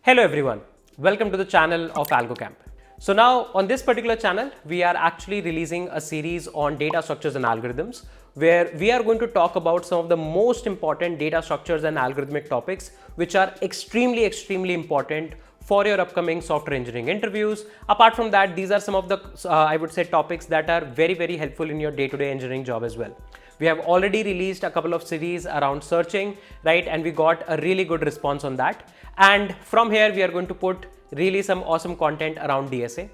Hello everyone, welcome to the channel of Algocamp. So now on this particular channel, we are actually releasing a series on data structures and algorithms where we are going to talk about some of the most important data structures and algorithmic topics which are extremely important for your upcoming software engineering interviews. Apart from that, these are some of the I would say topics that are very helpful in your day-to-day engineering job as well. We have already released a couple of series around searching, right? And we got a really good response on that. And from here, we are going to put really some awesome content around DSA.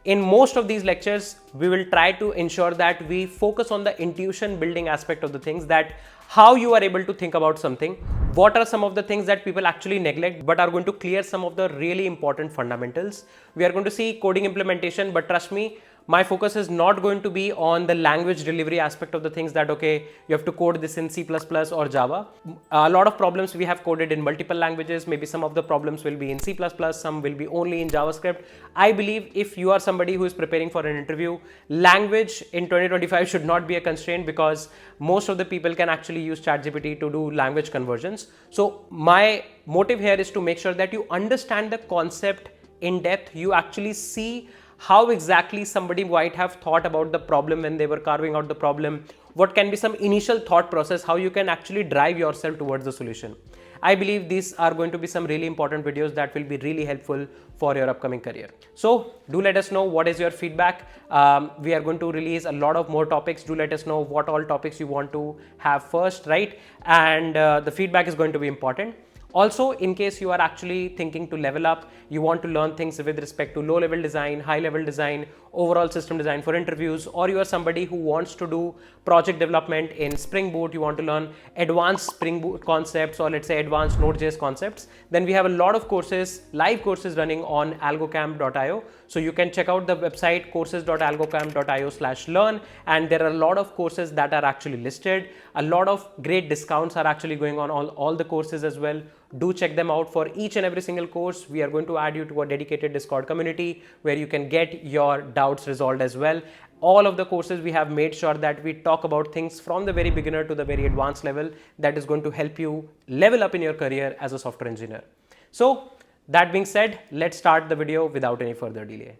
In most of these lectures, we will try to ensure that we focus on the intuition building aspect of the things, that how you are able to think about something, what are some of the things that people actually neglect but are going to clear some of the really important fundamentals. We are going to see coding implementation, but trust me, my focus is not going to be on the language delivery aspect of the things, that okay, you have to code this in C++ or Java. A lot of problems we have coded in multiple languages. Maybe some of the problems will be in C++, some will be only in JavaScript. I believe if you are somebody who is preparing for an interview, language in 2025 should not be a constraint, because most of the people can actually use ChatGPT to do language conversions. So my motive here is to make sure that you understand the concept in depth. You actually see how exactly somebody might have thought about the problem when they were carving out the problem, what can be some initial thought process, how you can actually drive yourself towards the solution. I believe these are going to be some really important videos that will be really helpful for your upcoming career. So do let us know what is your feedback. We are going to release a lot of more topics. Do let us know what all topics you want to have first, right? And the feedback is going to be important. Also, in case you are actually thinking to level up, you want to learn things with respect to low-level design, high-level design, overall system design for interviews, or you are somebody who wants to do project development in Spring Boot, you want to learn advanced Spring Boot concepts, or let's say advanced Node.js concepts, then we have a lot of courses, live courses running on algocamp.io. So you can check out the website courses.algocamp.io/learn, and there are a lot of courses that are actually listed. A lot of great discounts are actually going on all the courses as well. Do check them out. For each and every single course, we are going to add you to a dedicated Discord community where you can get your doubts resolved as well. All of the courses, we have made sure that we talk about things from the very beginner to the very advanced level that is going to help you level up in your career as a software engineer. So that being said, let's start the video without any further delay.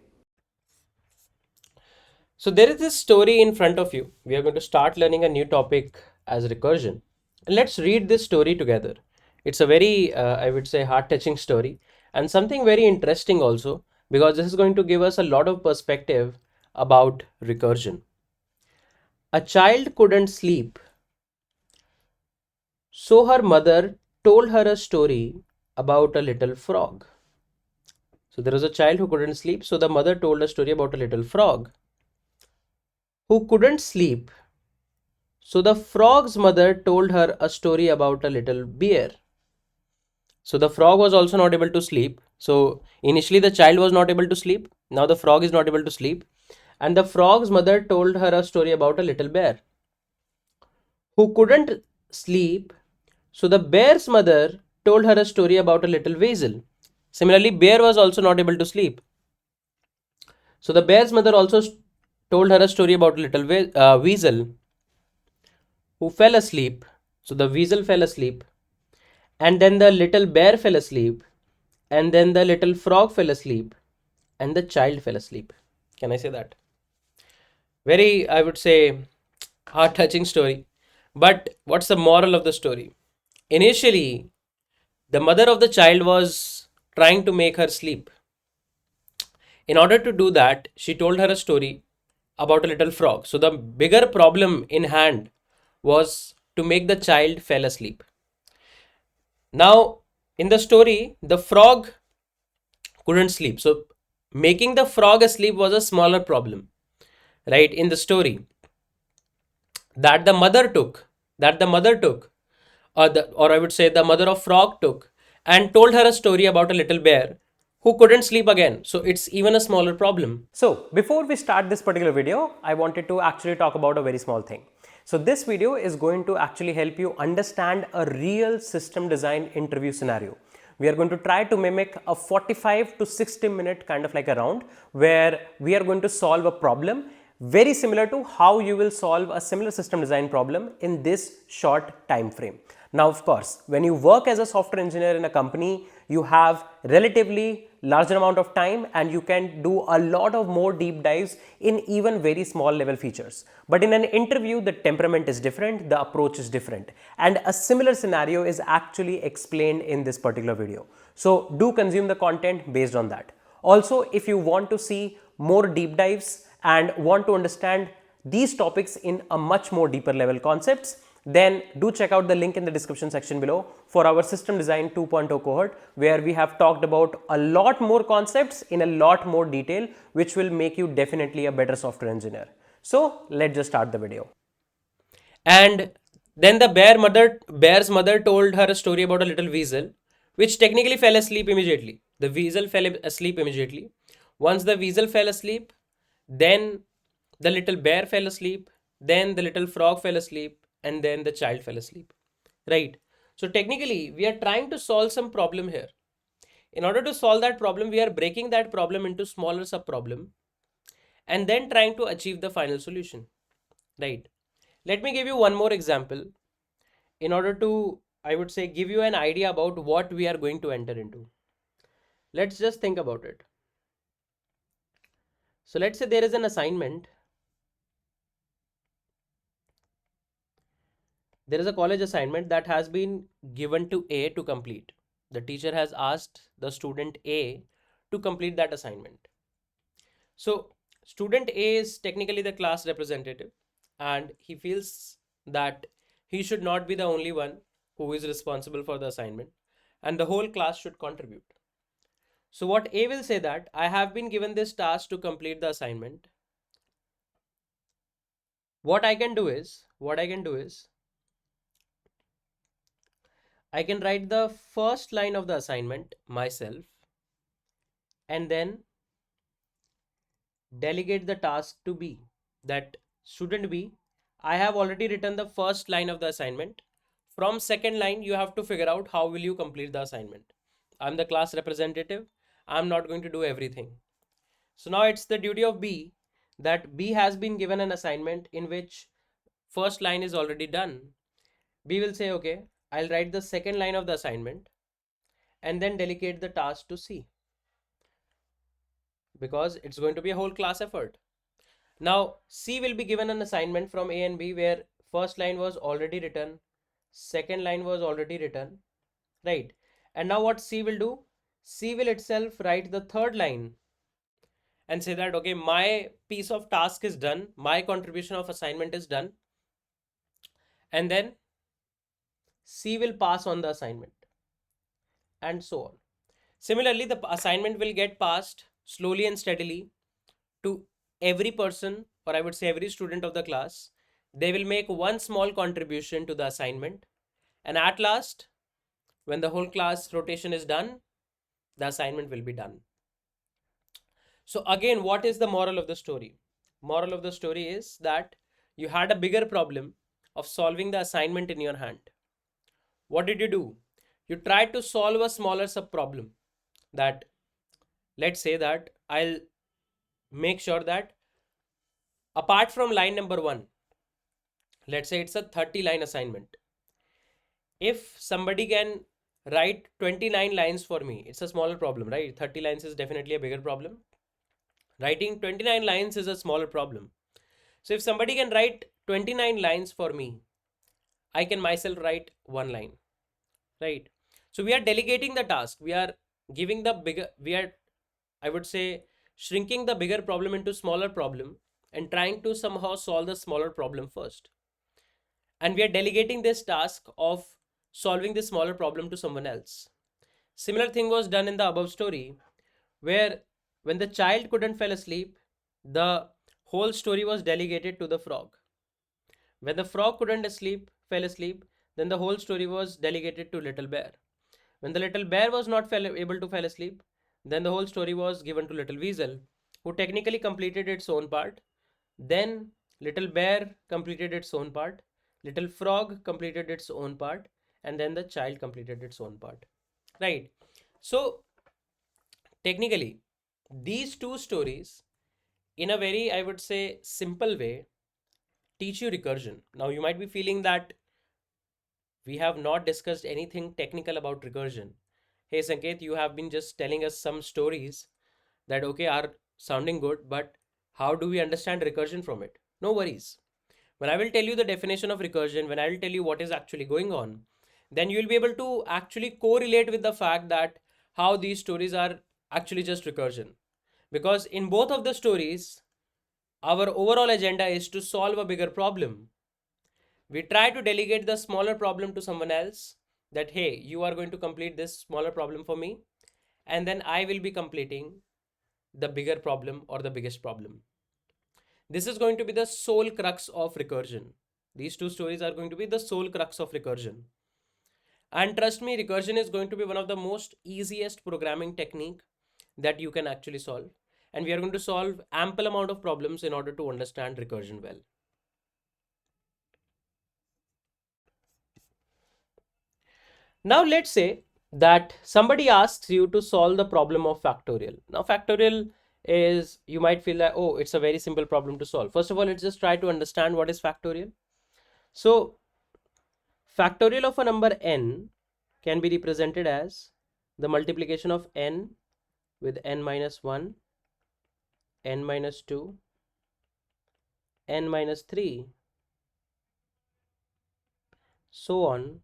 So there is this story in front of you. We are going to start learning a new topic as recursion. And let's read this story together. It's a very, I would say, heart-touching story, and something very interesting also, because this is going to give us a lot of perspective about recursion. A child couldn't sleep, so her mother told her a story about a little frog. So there was a child who couldn't sleep, so the mother told a story about a little frog who couldn't sleep. So the frog's mother told her a story about a little bear. So the frog was also not able to sleep. So initially the child was not able to sleep. Now the frog is not able to sleep. And the frog's mother told her a story about a little bear who couldn't sleep. So the bear's mother told her a story about a little weasel. Similarly, bear was also not able to sleep. So the bear's mother also told her a story about a little weasel who fell asleep. So the weasel fell asleep. And then the little bear fell asleep, and then the little frog fell asleep, and the child fell asleep. Can I say that? Very, I would say, heart-touching story. But what's the moral of the story? Initially, the mother of the child was trying to make her sleep. In order to do that, she told her a story about a little frog. So the bigger problem in hand was to make the child fall asleep. Now, in the story, the frog couldn't sleep. So making the frog asleep was a smaller problem, right? In the story that the mother took, or I would say the mother of frog took and told her a story about a little bear who couldn't sleep again. So it's even a smaller problem. So before we start this particular video, I wanted to actually talk about a very small thing. So this video is going to actually help you understand a real system design interview scenario. We are going to try to mimic a 45 to 60 minute kind of like a round where we are going to solve a problem very similar to how you will solve a similar system design problem in this short time frame. Now, of course, when you work as a software engineer in a company, you have relatively larger amount of time and you can do a lot of more deep dives in even very small level features. But in an interview, the temperament is different, the approach is different, and a similar scenario is actually explained in this particular video. So do consume the content based on that. Also, if you want to see more deep dives and want to understand these topics in a much more deeper level concepts, then do check out the link in the description section below for our System Design 2.0 cohort, where we have talked about a lot more concepts in a lot more detail, which will make you definitely a better software engineer. So let's just start the video. And then the bear's mother told her a story about a little weasel, which technically fell asleep immediately. The weasel fell asleep immediately. Once the weasel fell asleep, then the little bear fell asleep, then the little frog fell asleep, and then the child fell asleep. Right? So technically, we are trying to solve some problem here. In order to solve that problem, we are breaking that problem into smaller sub-problem and then trying to achieve the final solution. Right? Let me give you one more example in order to, I would say, give you an idea about what we are going to enter into. Let's just think about it. So let's say there is an assignment. There is a college assignment that has been given to A to complete. The teacher has asked the student A to complete that assignment. So student A is technically the class representative and he feels that he should not be the only one who is responsible for the assignment and the whole class should contribute. So what A will say that I have been given this task to complete the assignment. What I can do is I can write the first line of the assignment myself and then delegate the task to B. That student B, I have already written the first line of the assignment. From second line, you have to figure out how will you complete the assignment. I'm the class representative. I'm not going to do everything. So now it's the duty of B that B has been given an assignment in which first line is already done. B will say, okay, I'll write the second line of the assignment and then delegate the task to C because it's going to be a whole class effort. Now C will be given an assignment from A and B where first line was already written, second line was already written, right? And now what C will do? C will itself write the third line and say that, okay, my piece of task is done, my contribution of assignment is done, and then C will pass on the assignment and so on. Similarly, the assignment will get passed slowly and steadily to every person, or I would say every student of the class. They will make one small contribution to the assignment, and at last, when the whole class rotation is done, the assignment will be done. So again, what is the moral of the story? Moral of the story is that you had a bigger problem of solving the assignment in your hand. What did you do? You tried to solve a smaller sub problem. That, let's say that I'll make sure that apart from line number 1, let's say it's a 30 line assignment. If somebody can write 29 lines for me, it's a smaller problem, right? 30 lines is definitely a bigger problem. Writing 29 lines is a smaller problem. So if somebody can write 29 lines for me, I can myself write one line, right? So we are delegating the task. We are giving the bigger, we are, I would say, shrinking the bigger problem into smaller problem and trying to somehow solve the smaller problem first. And we are delegating this task of solving this smaller problem to someone else. Similar thing was done in the above story, where when the child couldn't fall asleep, the whole story was delegated to the frog. When the frog couldn't fell asleep, then the whole story was delegated to little bear. When the little bear was not able to fall asleep, then the whole story was given to little weasel, who technically completed its own part. Then little bear completed its own part, little frog completed its own part, and then the child completed its own part. Right? So technically, these two stories, in a very, I would say, simple way, teach you recursion. Now you might be feeling that we have not discussed anything technical about recursion. hey Sanket, you have been just telling us some stories that okay are sounding good, but how do we understand recursion from it? No worries. When I will tell you the definition of recursion, when I will tell you what is actually going on, then you will be able to actually correlate with the fact that how these stories are actually just recursion. Because in both of the stories, our overall agenda is to solve a bigger problem. We try to delegate the smaller problem to someone else, that hey, you are going to complete this smaller problem for me, and then I will be completing the bigger problem or the biggest problem. This is going to be the sole crux of recursion. These two stories are going to be the sole crux of recursion. And trust me, recursion is going to be one of the most easiest programming technique that you can actually solve. And we are going to solve ample amount of problems in order to understand recursion well. Now let's say that somebody asks you to solve the problem of factorial. Now factorial is, you might feel like, oh, it's a very simple problem to solve. First of all, let's just try to understand what is factorial. So factorial of a number n can be represented as the multiplication of n with n minus 1, n minus 2, n minus 3, so on,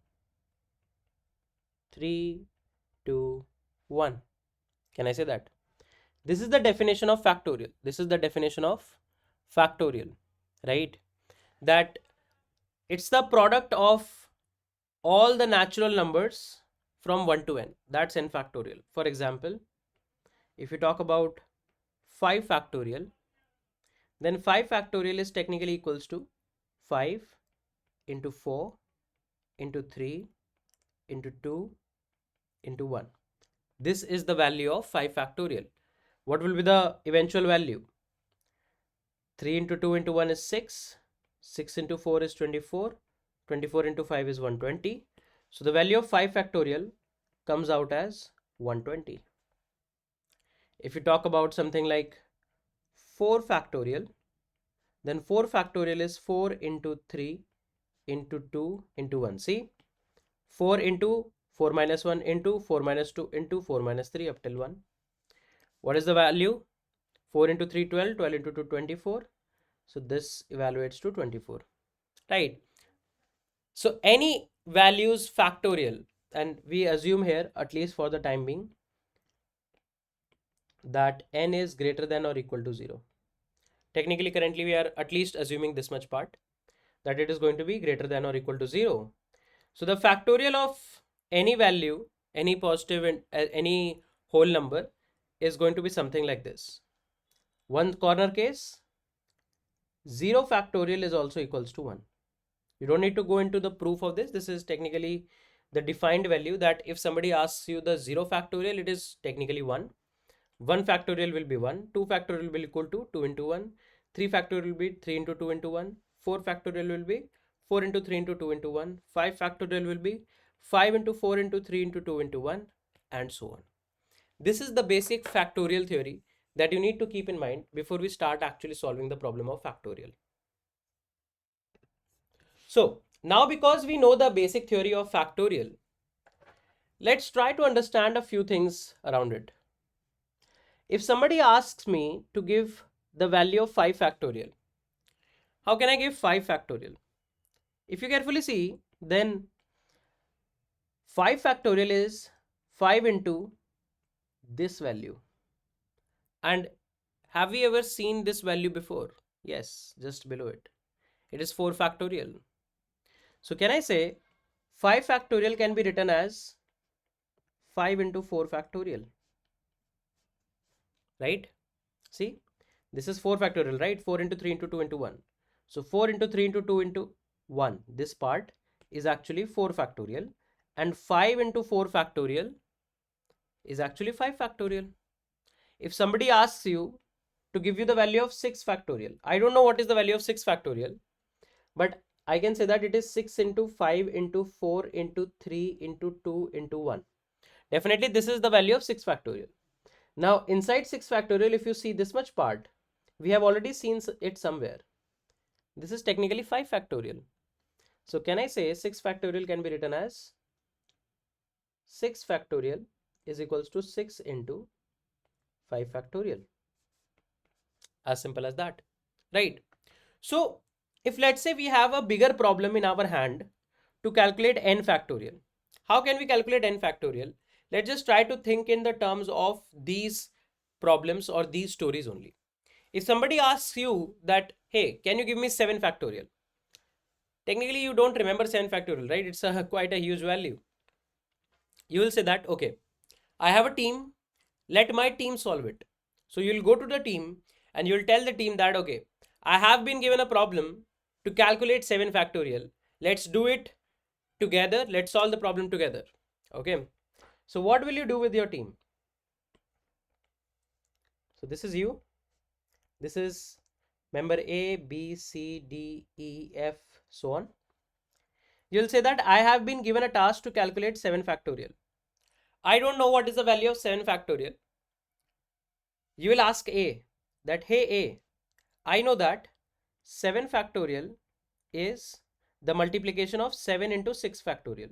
3, 2, 1. Can I say that? This is the definition of factorial. This is the definition of factorial, right? That it's the product of all the natural numbers from 1 to n. That's n factorial. For example, if you talk about 5 factorial, then 5 factorial is technically equals to 5 into 4 into 3 into 2 into 1. This is the value of 5 factorial. What will be the eventual value? 3 into 2 into 1 is 6. 6 into 4 is 24. 24 into 5 is 120. So the value of 5 factorial comes out as 120. If you talk about something like 4 factorial, then 4 factorial is 4 into 3 into 2 into 1. See, 4 into 4 minus 1 into 4 minus 2 into 4 minus 3 up till 1. What is the value? 4 into 3, 12, 12 into 2, 24. So this evaluates to 24, right? So any values factorial, and we assume here, at least for the time being, that n is greater than or equal to 0. Technically, currently we are at least assuming this much part, that it is going to be greater than or equal to 0. So the factorial of any value, any positive and any whole number is going to be something like this. One corner case, 0 factorial is also equals to 1. You don't need to go into the proof of this. This is technically the defined value, that if somebody asks you the 0 factorial, it is technically 1. 1 factorial will be 1. 2 factorial will be equal to 2 into 1. 3 factorial will be 3 into 2 into 1. 4 factorial will be 4 into 3 into 2 into 1. 5 factorial will be 5 into 4 into 3 into 2 into 1, and so on. This is the basic factorial theory that you need to keep in mind before we start actually solving the problem of factorial. So now, because we know the basic theory of factorial, let's try to understand a few things around it. If somebody asks me to give the value of 5 factorial, how can I give 5 factorial? If you carefully see, then 5 factorial is 5 into this value. And have we ever seen this value before? Yes, just below it. It is 4 factorial. So can I say 5 factorial can be written as 5 into 4 factorial, right? See, this is 4 factorial, right? 4 into 3 into 2 into 1. So 4 into 3 into 2 into 1, this part is actually 4 factorial, and 5 into 4 factorial is actually 5 factorial. If somebody asks you to give you the value of 6 factorial, I don't know what is the value of 6 factorial, but I can say that it is 6 into 5 into 4 into 3 into 2 into 1. Definitely this is the value of 6 factorial. Now inside 6 factorial, if you see this much part, we have already seen it somewhere. This is technically 5 factorial. So can I say 6 factorial can be written as 6 factorial is equals to 6 into 5 factorial. As simple as that, right? So if let's say we have a bigger problem in our hand to calculate n factorial, how can we calculate n factorial? Let's just try to think in the terms of these problems or these stories only. If somebody asks you that, hey, can you give me 7 factorial? Technically, you don't remember 7 factorial, right? It's quite a huge value. You will say that, okay, I have a team, let my team solve it. So you'll go to the team and you'll tell the team that, okay, I have been given a problem to calculate 7 factorial. Let's do it together. Let's solve the problem together. Okay. So what will you do with your team? So this is you. This is member A, B, C, D, E, F, so on. You'll say that I have been given a task to calculate 7 factorial. I don't know what is the value of 7 factorial. You will ask A that, hey A, I know that 7 factorial is the multiplication of 7 into 6 factorial,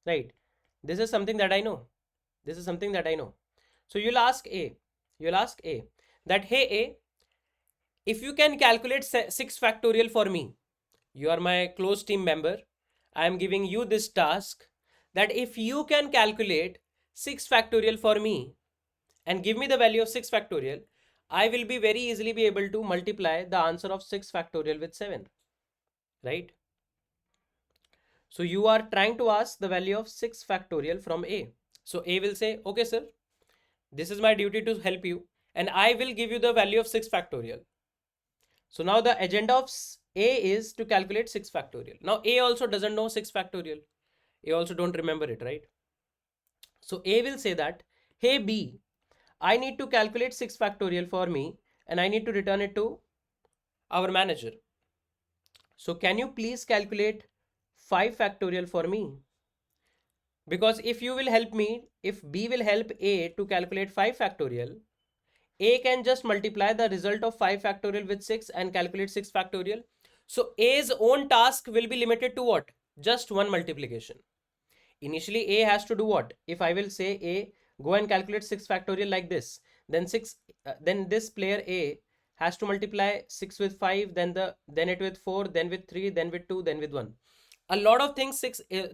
right? This is something that I know. This is something that I know. So you'll ask A that, hey A, if you can calculate 6 factorial for me, you are my close team member, I am giving you this task that if you can calculate 6 factorial for me and give me the value of 6 factorial, I will be very easily be able to multiply the answer of 6 factorial with 7, right? So you are trying to ask the value of 6 factorial from A. So A will say, okay sir, this is my duty to help you and I will give you the value of 6 factorial. So now the agenda of A is to calculate 6 factorial. Now A also doesn't know 6 factorial. A also don't remember it, right? So A will say that, hey B, I need to calculate 6 factorial for me and I need to return it to our manager. So can you please calculate 5 factorial for me? Because if you will help me, if B will help A to calculate 5 factorial, A can just multiply the result of 5 factorial with 6 and calculate 6 factorial. So A's own task will be limited to what? Just one multiplication. Initially A has to do what? If I will say A, go and calculate 6 factorial like this, then this player A has to multiply 6 with 5, then it with 4, then with 3, then with 2, then with 1. A lot of things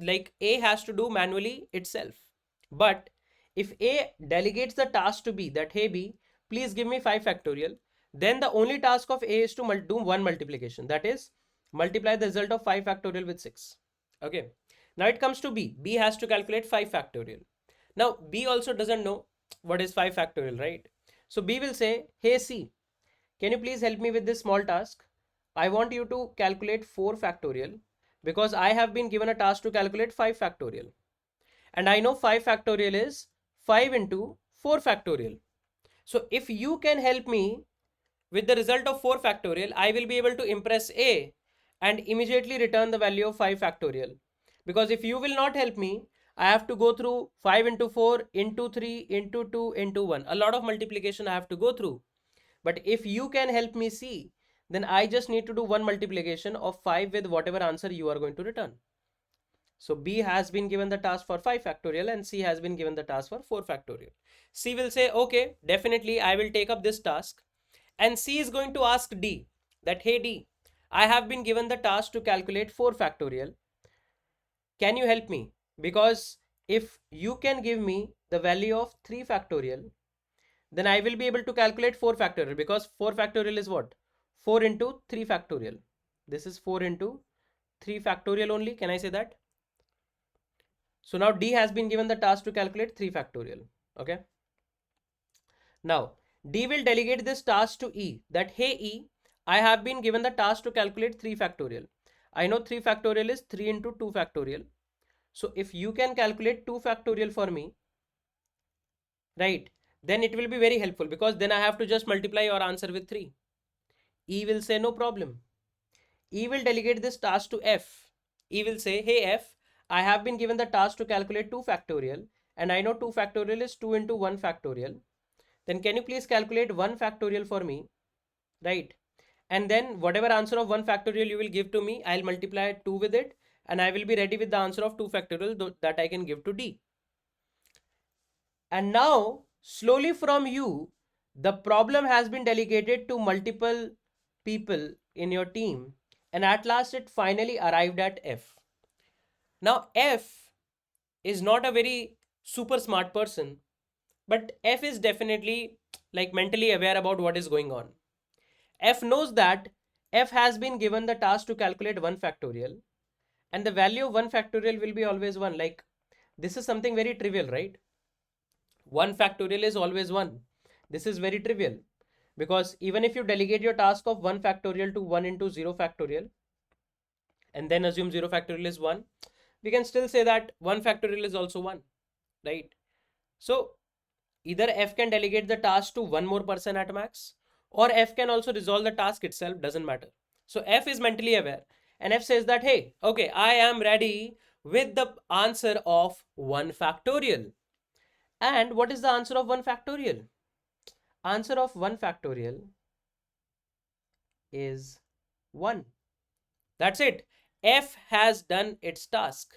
like A has to do manually itself. But if A delegates the task to B that, hey B, please give me 5 factorial, then the only task of A is to do one multiplication, that is multiply the result of 5 factorial with 6. Okay. Now it comes to B. B has to calculate 5 factorial. Now B also doesn't know what is 5 factorial, right? So B will say, hey C, can you please help me with this small task? I want you to calculate 4 factorial because I have been given a task to calculate 5 factorial. And I know 5 factorial is 5 into 4 factorial. So if you can help me with the result of 4 factorial, I will be able to impress A and immediately return the value of 5 factorial. Because if you will not help me, I have to go through 5 into 4 into 3 into 2 into 1. A lot of multiplication I have to go through. But if you can help me see, then I just need to do one multiplication of 5 with whatever answer you are going to return. So B has been given the task for 5 factorial and C has been given the task for 4 factorial. C will say, okay, definitely I will take up this task. And C is going to ask D that, hey D, I have been given the task to calculate 4 factorial. Can you help me? Because if you can give me the value of 3 factorial, then I will be able to calculate 4 factorial, because 4 factorial is what? 4 into 3 factorial. This is 4 into 3 factorial only. Can I say that? So now D has been given the task to calculate 3 factorial. Okay. Now D will delegate this task to E that, hey E, I have been given the task to calculate 3 factorial. I know 3 factorial is 3 into 2 factorial. So if you can calculate 2 factorial for me, right, then it will be very helpful, because then I have to just multiply your answer with 3. E will say no problem. E will delegate this task to F. E will say, hey F, I have been given the task to calculate 2 factorial and I know 2 factorial is 2 into 1 factorial. Then can you please calculate 1 factorial for me, right? And then whatever answer of 1 factorial you will give to me, I'll multiply 2 with it and I will be ready with the answer of 2 factorial that I can give to D. And now, slowly from you, the problem has been delegated to multiple people in your team. And at last, it finally arrived at F. Now, F is not a very super smart person, but F is definitely like mentally aware about what is going on. F knows that F has been given the task to calculate 1 factorial, and the value of 1 factorial will be always 1. Like, this is something very trivial, right? 1 factorial is always 1. This is very trivial because even if you delegate your task of 1 factorial to 1 into 0 factorial and then assume 0 factorial is 1, we can still say that 1 factorial is also 1, right? So either F can delegate the task to one more person at max, or F can also resolve the task itself, doesn't matter. So F is mentally aware and F says that, hey, okay, I am ready with the answer of 1 factorial. And what is the answer of 1 factorial? Answer of 1 factorial is 1. That's it. F has done its task.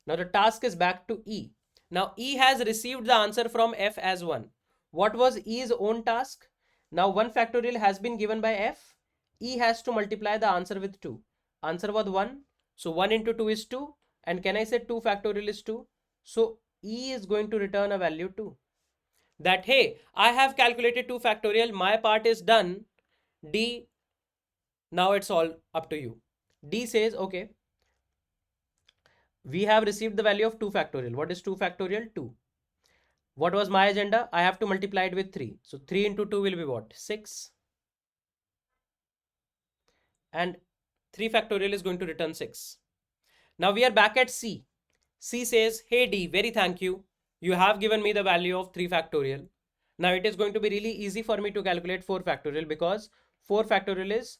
Now the task is back to E. Now E has received the answer from F as 1. What was E's own task? Now 1 factorial has been given by F. E has to multiply the answer with 2. Answer was 1. So 1 into 2 is 2. And can I say 2 factorial is 2? So E is going to return a value 2. That, hey, I have calculated 2 factorial. My part is done. D, now it's all up to you. D says, okay, we have received the value of 2 factorial. What is 2 factorial? 2. What was my agenda? I have to multiply it with 3. So 3 into 2 will be what? 6. And 3 factorial is going to return 6. Now we are back at C. C says, hey D, very thank you. You have given me the value of 3 factorial. Now it is going to be really easy for me to calculate 4 factorial because 4 factorial is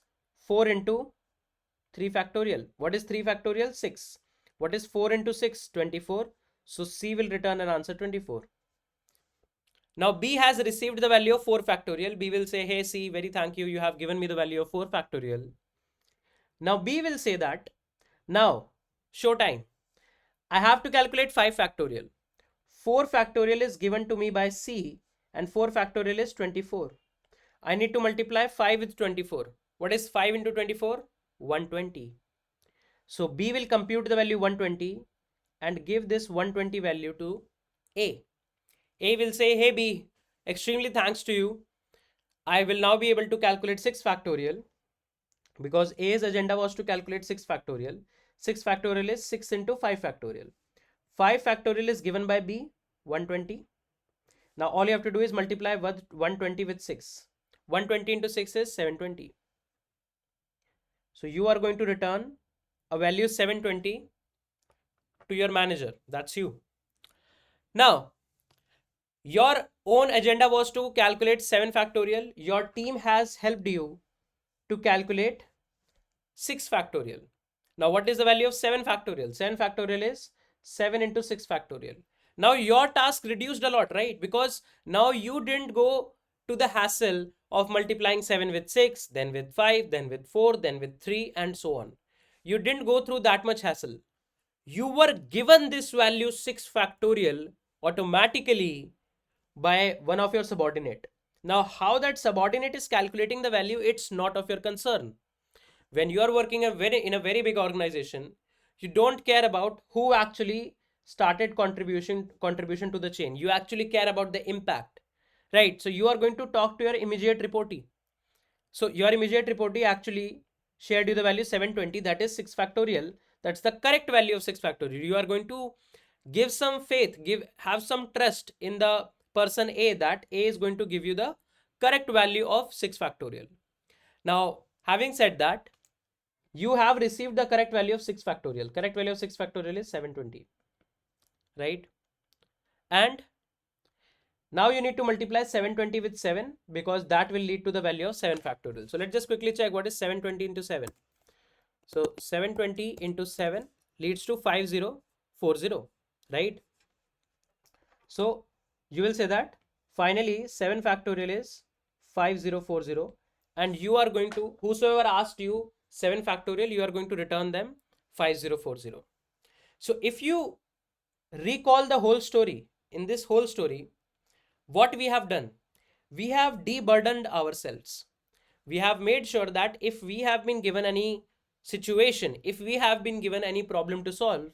4 into 3 factorial. What is 3 factorial? 6. What is 4 into 6? 24. So C will return an answer 24. Now B has received the value of 4 factorial. B will say, hey C, very thank you. You have given me the value of 4 factorial. Now B will say that, now show time. I have to calculate 5 factorial. 4 factorial is given to me by C and 4 factorial is 24. I need to multiply 5 with 24. What is 5 into 24? 120. So B will compute the value 120 and give this 120 value to A. A will say, hey B, extremely thanks to you. I will now be able to calculate 6 factorial because A's agenda was to calculate 6 factorial. 6 factorial is 6 into 5 factorial. 5 factorial is given by B, 120. Now all you have to do is multiply 120 with 6. 120 into 6 is 720. So you are going to return a value 720 to your manager. That's you. Now, your own agenda was to calculate 7 factorial. Your team has helped you to calculate 6 factorial. Now, what is the value of 7 factorial? 7 factorial is 7 into 6 factorial. Now, your task reduced a lot, right? Because now you didn't go to the hassle of multiplying 7 with 6, then with 5, then with 4, then with 3, and so on. You didn't go through that much hassle. You were given this value 6 factorial automatically by one of your subordinate. Now, how that subordinate is calculating the value, it's not of your concern. When you are working in a very big organization, you don't care about who actually started contribution to the chain. You actually care about the impact, right? So you are going to talk to your immediate reportee. So your immediate reportee actually shared you the value 720, that is 6 factorial. That's the correct value of 6 factorial. You are going to give some faith, have some trust in the person A that A is going to give you the correct value of 6 factorial. Now, having said that, you have received the correct value of 6 factorial. Correct value of 6 factorial is 720, right? And now you need to multiply 720 with 7 because that will lead to the value of 7 factorial. So let's just quickly check what is 720 into 7. So 720 into 7 leads to 5040, right? So you will say that finally 7 factorial is 5040, and you are going to, whosoever asked you 7 factorial, you are going to return them 5040. So if you recall the whole story, in this whole story, what we have done, we have deburdened ourselves. We have made sure that if we have been given any situation, if we have been given any problem to solve,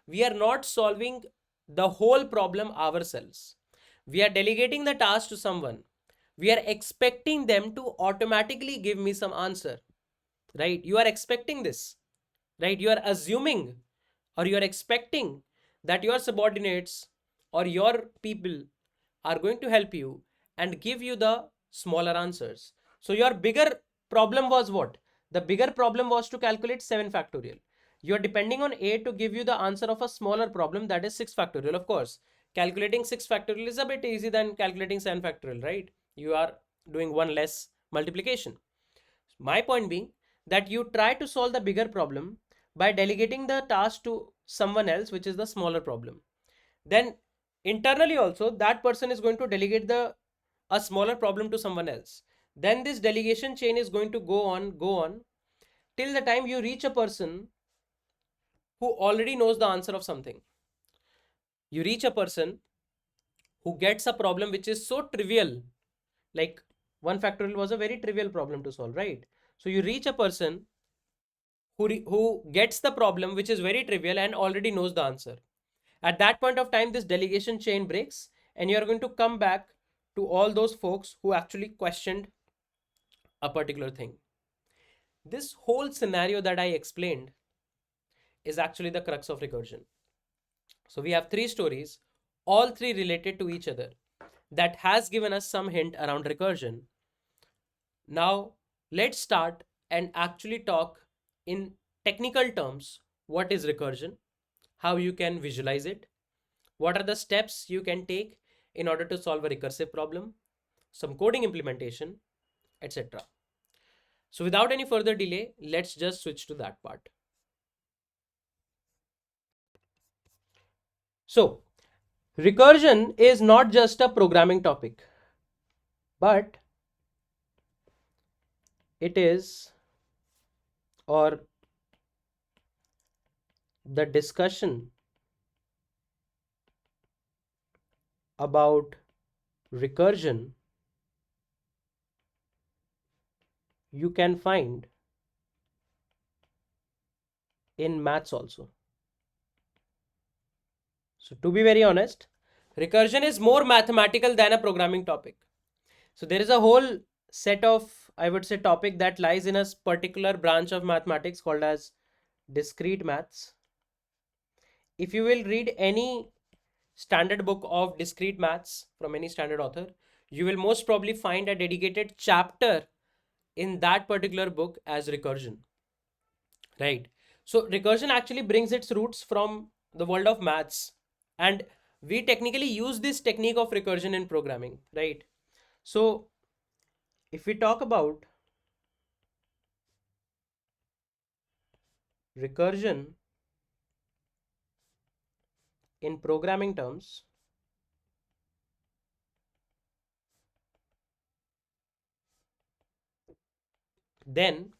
we are not solving the whole problem ourselves. We are delegating the task to someone. We are expecting them to automatically give me some answer, right? You are expecting this, right? You are assuming or you are expecting that your subordinates or your people are going to help you and give you the smaller answers. So your bigger problem was what? The bigger problem was to calculate 7 factorial. You are depending on A to give you the answer of a smaller problem, that is 6 factorial. Of course, calculating 6 factorial is a bit easy than calculating 7 factorial, right? You are doing one less multiplication. My point being that you try to solve the bigger problem by delegating the task to someone else, which is the smaller problem. Then internally also that person is going to delegate the a smaller problem to someone else. Then this delegation chain is going to go on till the time you reach a person who already knows the answer of something. You reach a person who gets a problem which is so trivial, like 1 factorial was a very trivial problem to solve, right? So you reach a person who gets the problem which is very trivial and already knows the answer. At that point of time, this delegation chain breaks, and you're going to come back to all those folks who actually questioned a particular thing. This whole scenario that I explained is actually the crux of recursion. So we have 3 stories, all 3 related to each other, that has given us some hint around recursion. Now let's start and actually talk in technical terms. What is recursion? How you can visualize it? What are the steps you can take in order to solve a recursive problem? Some coding implementation, etc. So without any further delay, let's just switch to that part. So recursion is not just a programming topic, but it is, or the discussion about recursion you can find in maths also. So to be very honest, recursion is more mathematical than a programming topic. So there is a whole set of, I would say, topic that lies in a particular branch of mathematics called as discrete maths. If you will read any standard book of discrete maths from any standard author, you will most probably find a dedicated chapter in that particular book as recursion, right? So recursion actually brings its roots from the world of maths, and we technically use this technique of recursion in programming, right? So if we talk about recursion in programming terms, then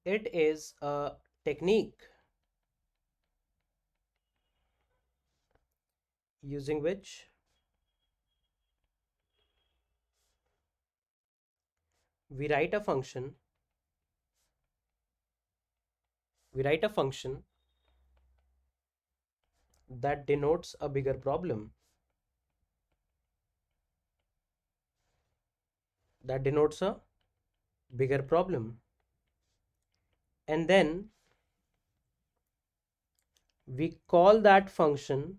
it is a technique using which we write a function that denotes a bigger problem, and then we call that function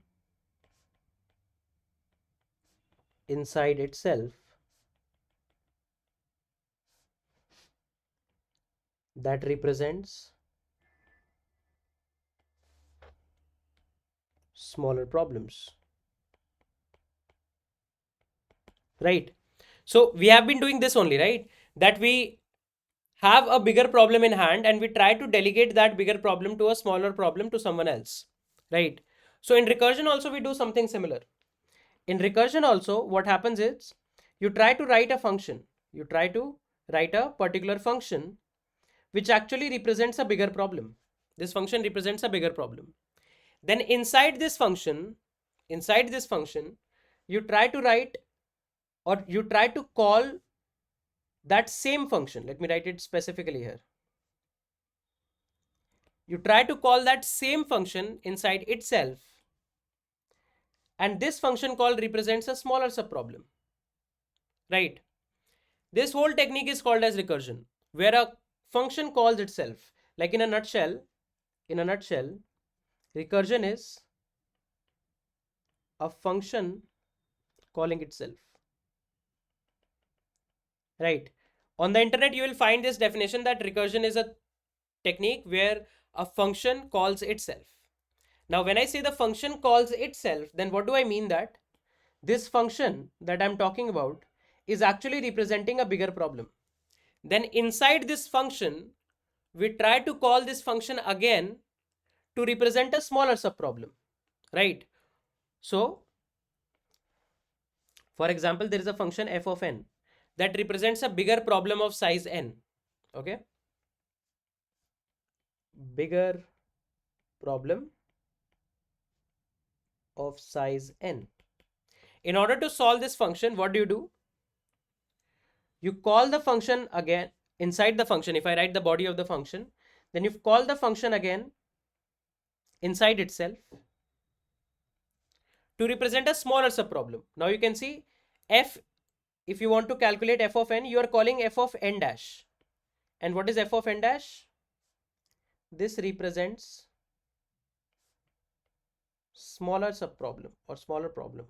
inside itself that represents smaller problems, right? So we have been doing this only, right? That we have a bigger problem in hand and we try to delegate that bigger problem to a smaller problem to someone else, right? So in recursion also we do something similar. In recursion also what happens is you try to write a particular function which actually represents a bigger problem. This function represents a bigger problem. Then inside this function, you try to write, or you try to call that same function. Let me write it specifically here. You try to call that same function inside itself, and this function call represents a smaller subproblem, right? This whole technique is called as recursion, where a function calls itself. Like in a nutshell, recursion is a function calling itself, right? On the internet, you will find this definition that recursion is a technique where a function calls itself. Now, when I say the function calls itself, then what do I mean? That this function that I'm talking about is actually representing a bigger problem. Then inside this function, we try to call this function again to represent a smaller subproblem, right? So, for example, there is a function f of n that represents a bigger problem of size n, okay? Bigger problem of size n. In order to solve this function, what do? You call the function again inside the function. If I write the body of the function, then you call the function again inside itself to represent a smaller subproblem. Now you can see f, if you want to calculate f of n, you are calling f of n dash. And what is f of n dash? This represents smaller subproblem or smaller problem,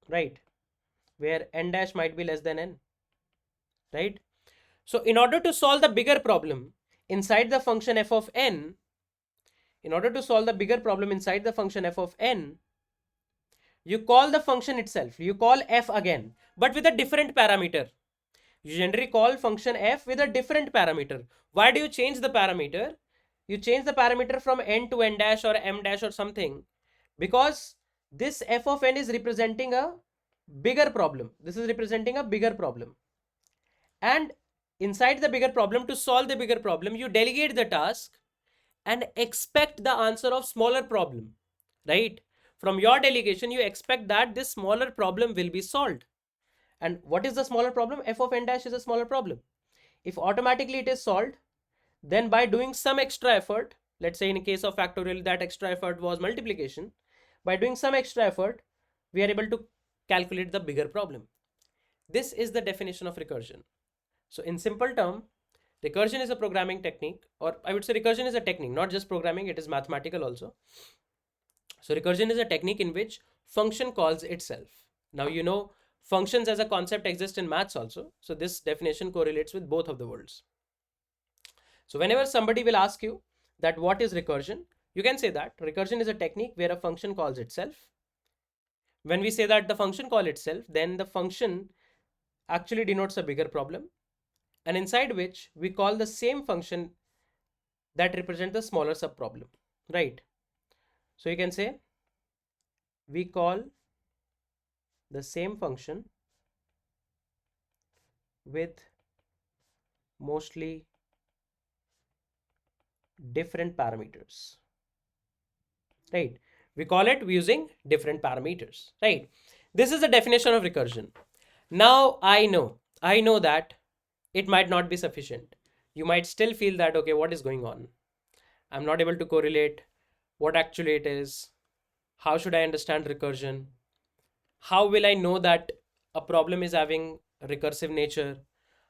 right? Where n dash might be less than n, right? So in order to solve the bigger problem inside the function f of n, you call the function itself, you call f again, but with a different parameter. You generally call function f with a different parameter. Why do you change the parameter? You change the parameter from n to n dash or m dash or something, because this f of n is representing a bigger problem. This is representing a bigger problem. And inside the bigger problem, to solve the bigger problem, you delegate the task and expect the answer of smaller problem, right? From your delegation, you expect that this smaller problem will be solved. And what is the smaller problem? F of n dash is a smaller problem. If automatically it is solved, then by doing some extra effort, let's say in a case of factorial, that extra effort was multiplication. By doing some extra effort, we are able to calculate the bigger problem. This is the definition of recursion. So in simple term, recursion is a programming technique, or I would say recursion is a technique, not just programming, it is mathematical also. So recursion is a technique in which function calls itself. Now you know functions as a concept exist in maths also. So this definition correlates with both of the worlds. So whenever somebody will ask you that what is recursion, you can say that recursion is a technique where a function calls itself. When we say that the function calls itself, then the function actually denotes a bigger problem, and inside which we call the same function that represents the smaller subproblem, right? So you can say we call the same function with mostly different parameters, right? We call it using different parameters, right? This is the definition of recursion. Now I know that it might not be sufficient. You might still feel that, okay, what is going on? I'm not able to correlate what actually it is. How should I understand recursion? How will I know that a problem is having recursive nature?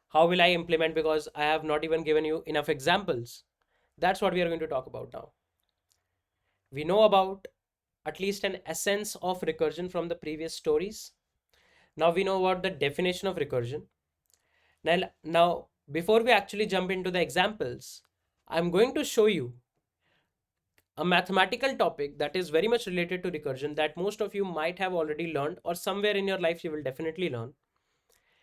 How will I implement? Because I have not even given you enough examples. That's what we are going to talk about now. We know about at least an essence of recursion from the previous stories. Now we know about the definition of recursion. Now, before we actually jump into the examples, I'm going to show you a mathematical topic that is very much related to recursion that most of you might have already learned, or somewhere in your life you will definitely learn.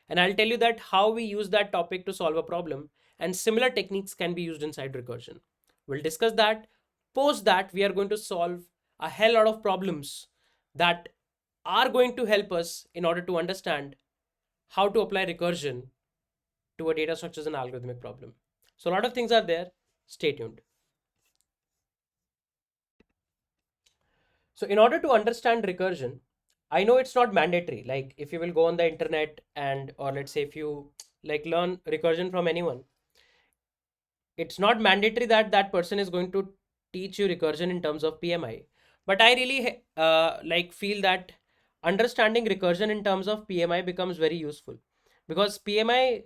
And I'll tell you that how we use that topic to solve a problem, and similar techniques can be used inside recursion. We'll discuss that. Post that, we are going to solve a hell lot of problems that are going to help us in order to understand how to apply recursion to a data structures and algorithmic problem. So a lot of things are there. Stay tuned. So in order to understand recursion, I know it's not mandatory. Like if you will go on the internet and, or let's say if you like learn recursion from anyone, it's not mandatory that that person is going to teach you recursion in terms of PMI. But I really like feel that understanding recursion in terms of PMI becomes very useful, because PMI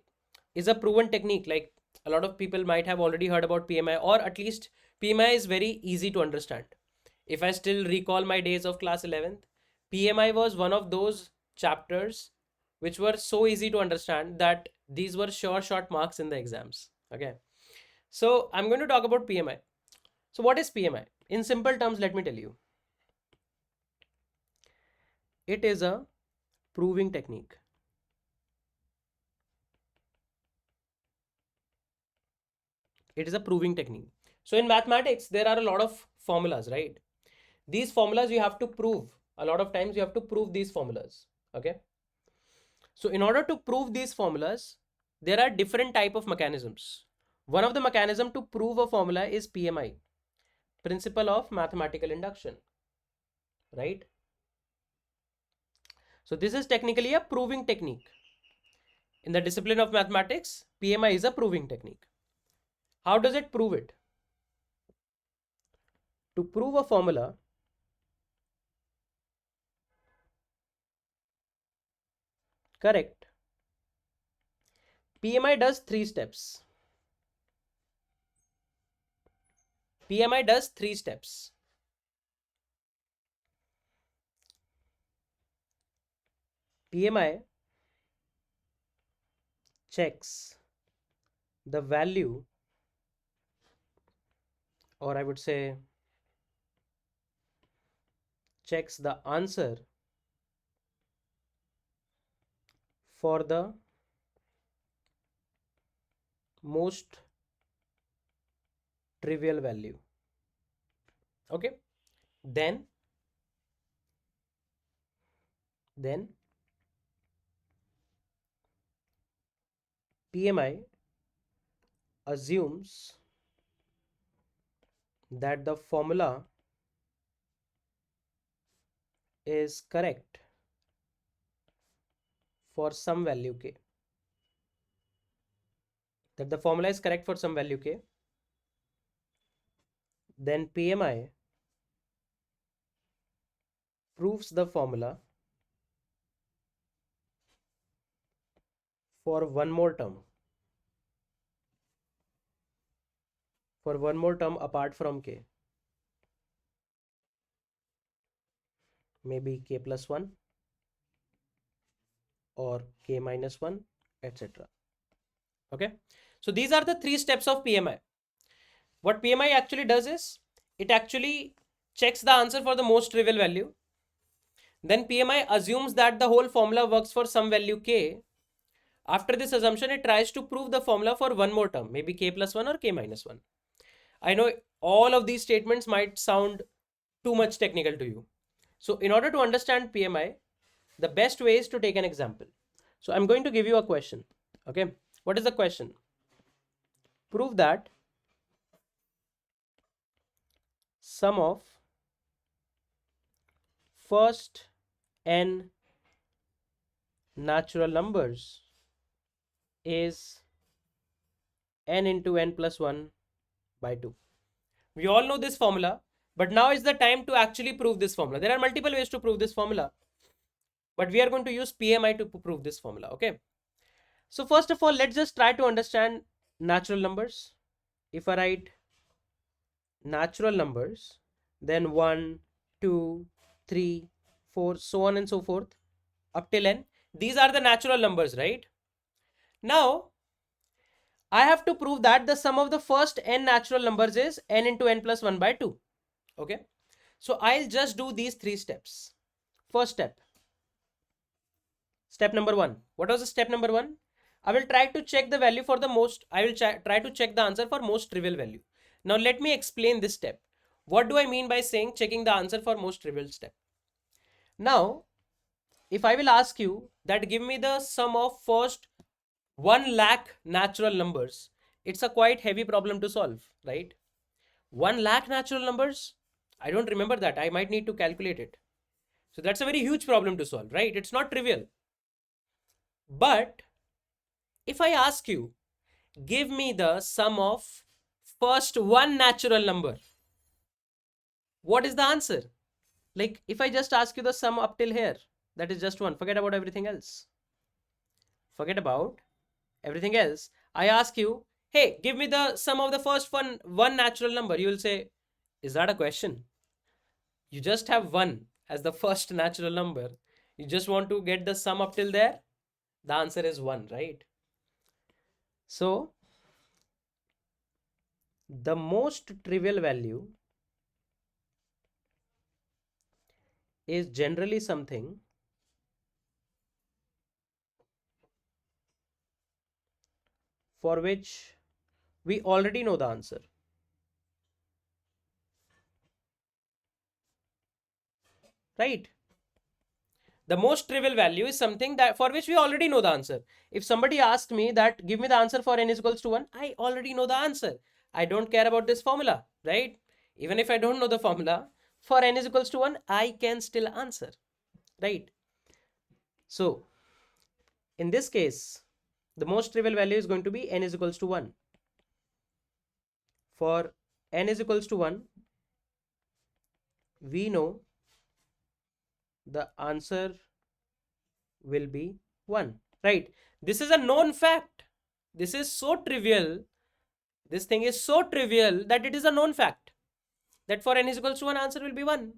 is a proven technique. Like a lot of people might have already heard about PMI, or at least PMI is very easy to understand. If I still recall my days of class 11th, PMI was one of those chapters which were so easy to understand that these were sure short marks in the exams. Okay. So I'm going to talk about PMI. So what is PMI? In simple terms, let me tell you. It is a proving technique. It is a proving technique. So in mathematics, there are a lot of formulas, right? These formulas you have to prove. A lot of times you have to prove these formulas. Okay. So in order to prove these formulas, there are different type of mechanisms. One of the mechanism to prove a formula is PMI, principle of mathematical induction, right? So this is technically a proving technique. In the discipline of mathematics, PMI is a proving technique. How does it prove it? To prove a formula, correct, PMI does 3 steps. PMI does 3 steps. PMI checks the value, or I would say checks the answer for the most trivial value. Okay. Then PMI assumes that the formula is correct for some value k. That the formula is correct for some value k. Then PMI proves the formula for one more term. For one more term apart from k. Maybe k plus 1 or k minus 1, etc. Okay. So these are the 3 steps of PMI. What PMI actually does is, it actually checks the answer for the most trivial value. Then PMI assumes that the whole formula works for some value k. After this assumption, it tries to prove the formula for one more term, maybe k plus 1 or k minus 1. I know all of these statements might sound too much technical to you. So in order to understand PMI, the best way is to take an example. So I'm going to give you a question. Okay. What is the question? Prove that sum of first n natural numbers is n into n plus 1 by 2. We all know this formula, but now is the time to actually prove this formula. There are multiple ways to prove this formula, but we are going to use PMI to prove this formula. Okay. So first of all, let's just try to understand natural numbers. If I write natural numbers, then 1, 2, 3, 4, so on and so forth, up till n. These are the natural numbers, right? Now, I have to prove that the sum of the first n natural numbers is n into n plus 1 by 2. Okay. So I'll just do these 3 steps. First step. Step number 1. What was the step number 1? I will try to check the value for the most, I will try to check the answer for most trivial value. Now let me explain this step. What do I mean by saying checking the answer for most trivial step? Now, if I will ask you that give me the sum of first 1 lakh natural numbers, it's a quite heavy problem to solve, right? 1 lakh natural numbers, I don't remember that. I might need to calculate it. So that's a very huge problem to solve, right? It's not trivial. But if I ask you, give me the sum of first one natural number, what is the answer? Like if I just ask you the sum up till here, that is just one. Forget about everything else. Forget about everything else. I ask you, hey, give me the sum of the first one natural number. You will say, is that a question? You just have 1 as the first natural number. You just want to get the sum up till there. The answer is 1, right? So the most trivial value is generally something for which we already know the answer, right? The most trivial value is something that for which we already know the answer. If somebody asked me that give me the answer for n is equals to 1, I already know the answer. I don't care about this formula, right? Even if I don't know the formula, for n is equals to 1, I can still answer, right? So in this case, the most trivial value is going to be n is equals to 1. For n is equals to 1, we know the answer will be 1, right? This is a known fact. This is so trivial. This thing is so trivial that it is a known fact that for n is equals to 1, answer will be 1.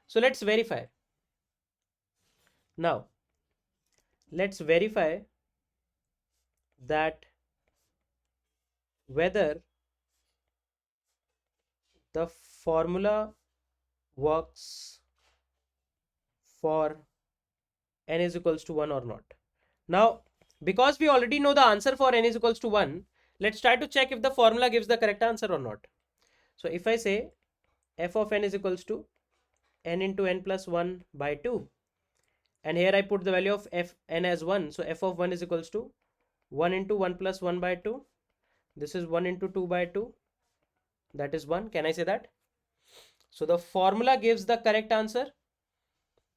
So let's verify. Now, let's verify that whether the formula works for n is equals to 1 or not. Now, because we already know the answer for n is equals to 1, let's try to check if the formula gives the correct answer or not. So if I say f of n is equals to n into n plus 1 by 2, and here I put the value of f n as 1, so f of 1 is equals to 1 into 1 plus 1 by 2. This is 1 into 2 by 2. That is 1. Can I say that? So the formula gives the correct answer.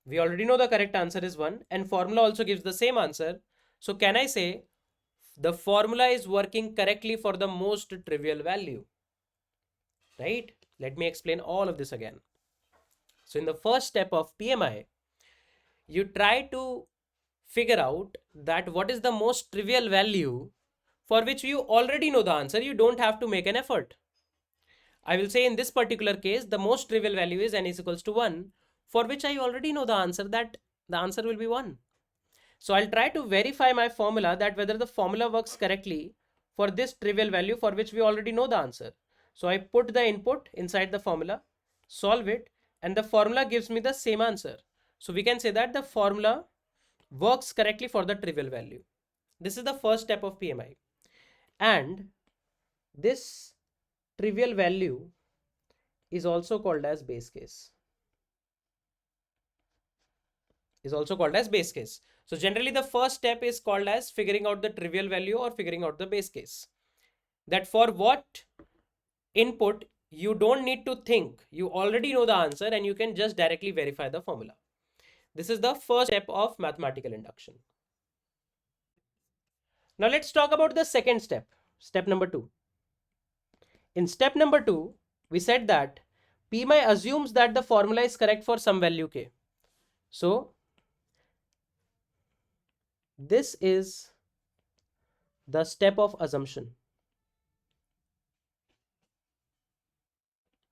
We already know the correct answer is 1, and formula also gives the same answer. So can I say the formula is working correctly for the most trivial value, right? Let me explain all of this again. So in the first step of PMI, you try to figure out that what is the most trivial value for which you already know the answer. You don't have to make an effort. I will say in this particular case, the most trivial value is n is equals to 1, for which I already know the answer, that the answer will be 1. So I'll try to verify my formula that whether the formula works correctly for this trivial value for which we already know the answer. So I put the input inside the formula, solve it, and the formula gives me the same answer. So we can say that the formula works correctly for the trivial value. This is the first step of PMI. And this trivial value is also called as base case. So generally the first step is called as figuring out the trivial value or figuring out the base case. That for what input you don't need to think, you already know the answer and you can just directly verify the formula. This is the first step of mathematical induction. Now let's talk about the second step, step number 2. In step number 2, we said that PMI assumes that the formula is correct for some value k. So this is the step of assumption.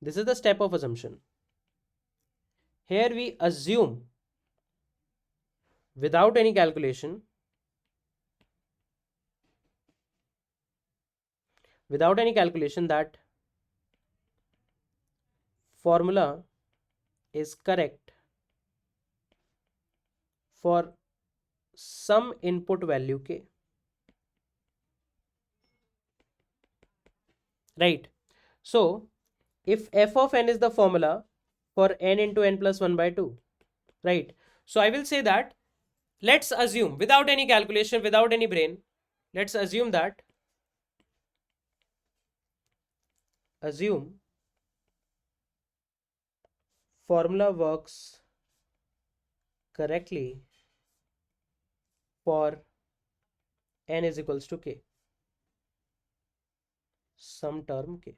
This is the step of assumption. Here we assume without any calculation, that formula is correct for some input value k, right? So if f of n is the formula for n into n plus 1 by 2, right? So I will say that, let's assume without any calculation, without any brain, let's assume that assume formula works correctly for n is equals to k, some term k.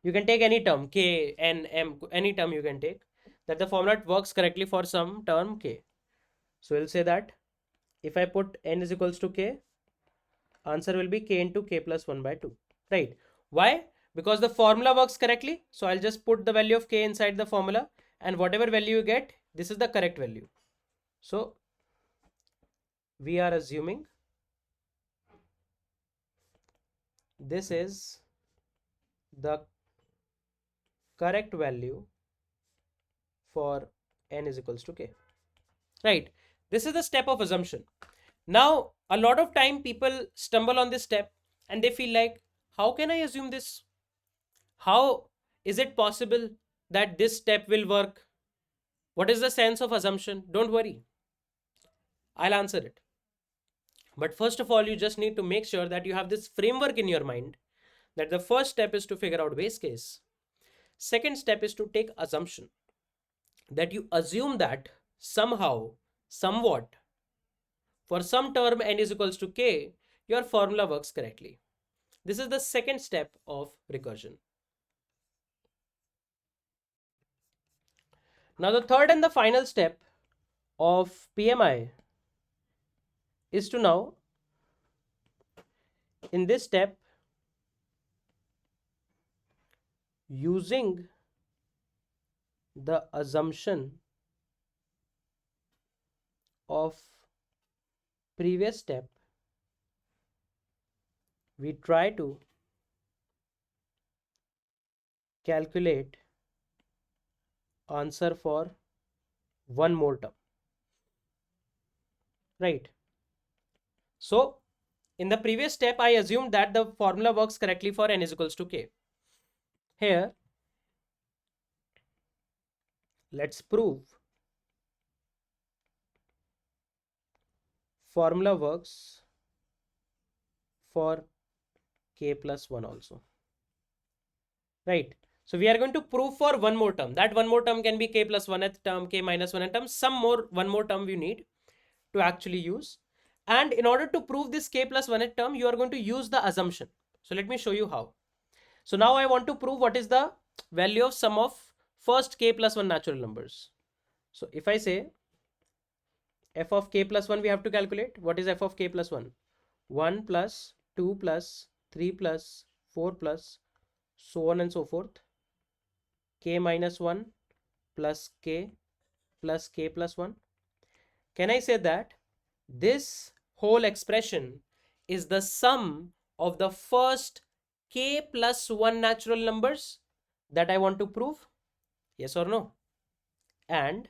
You can take any term k, n, m, any term you can take, that the formula works correctly for some term k. So we'll say that if I put n is equals to k, answer will be k into k plus 1 by 2, right? Why? Because the formula works correctly. So I'll just put the value of k inside the formula, and whatever value you get, this is the correct value. So we are assuming this is the correct value for n is equals to k, right? This is the step of assumption. Now, a lot of time people stumble on this step and they feel like, how can I assume this? How is it possible that this step will work? What is the sense of assumption? Don't worry, I'll answer it. But first of all, you just need to make sure that you have this framework in your mind, that the first step is to figure out base case. Second step is to take assumption, that you assume that somehow, somewhat, for some term n is equals to k, your formula works correctly. This is the second step of recursion. Now the third and the final step of PMI is to now, in this step, using the assumption of previous step, we try to calculate answer for one more term, right? So in the previous step, I assumed that the formula works correctly for n is equals to k. Here, let's prove formula works for k plus 1 also, right? So we are going to prove for one more term. That one more term can be k plus 1th term, k minus 1th term, one more term we need to actually use. And in order to prove this k plus 1th term, you are going to use the assumption. So let me show you how. So now I want to prove what is the value of sum of first k plus 1 natural numbers. So if I say f of k plus 1, we have to calculate what is f of k plus 1. 1 plus 2 plus 3 plus 4 plus so on and so forth. K minus 1 plus k plus 1. Can I say that this whole expression is the sum of the first k plus 1 natural numbers that I want to prove? Yes or no? And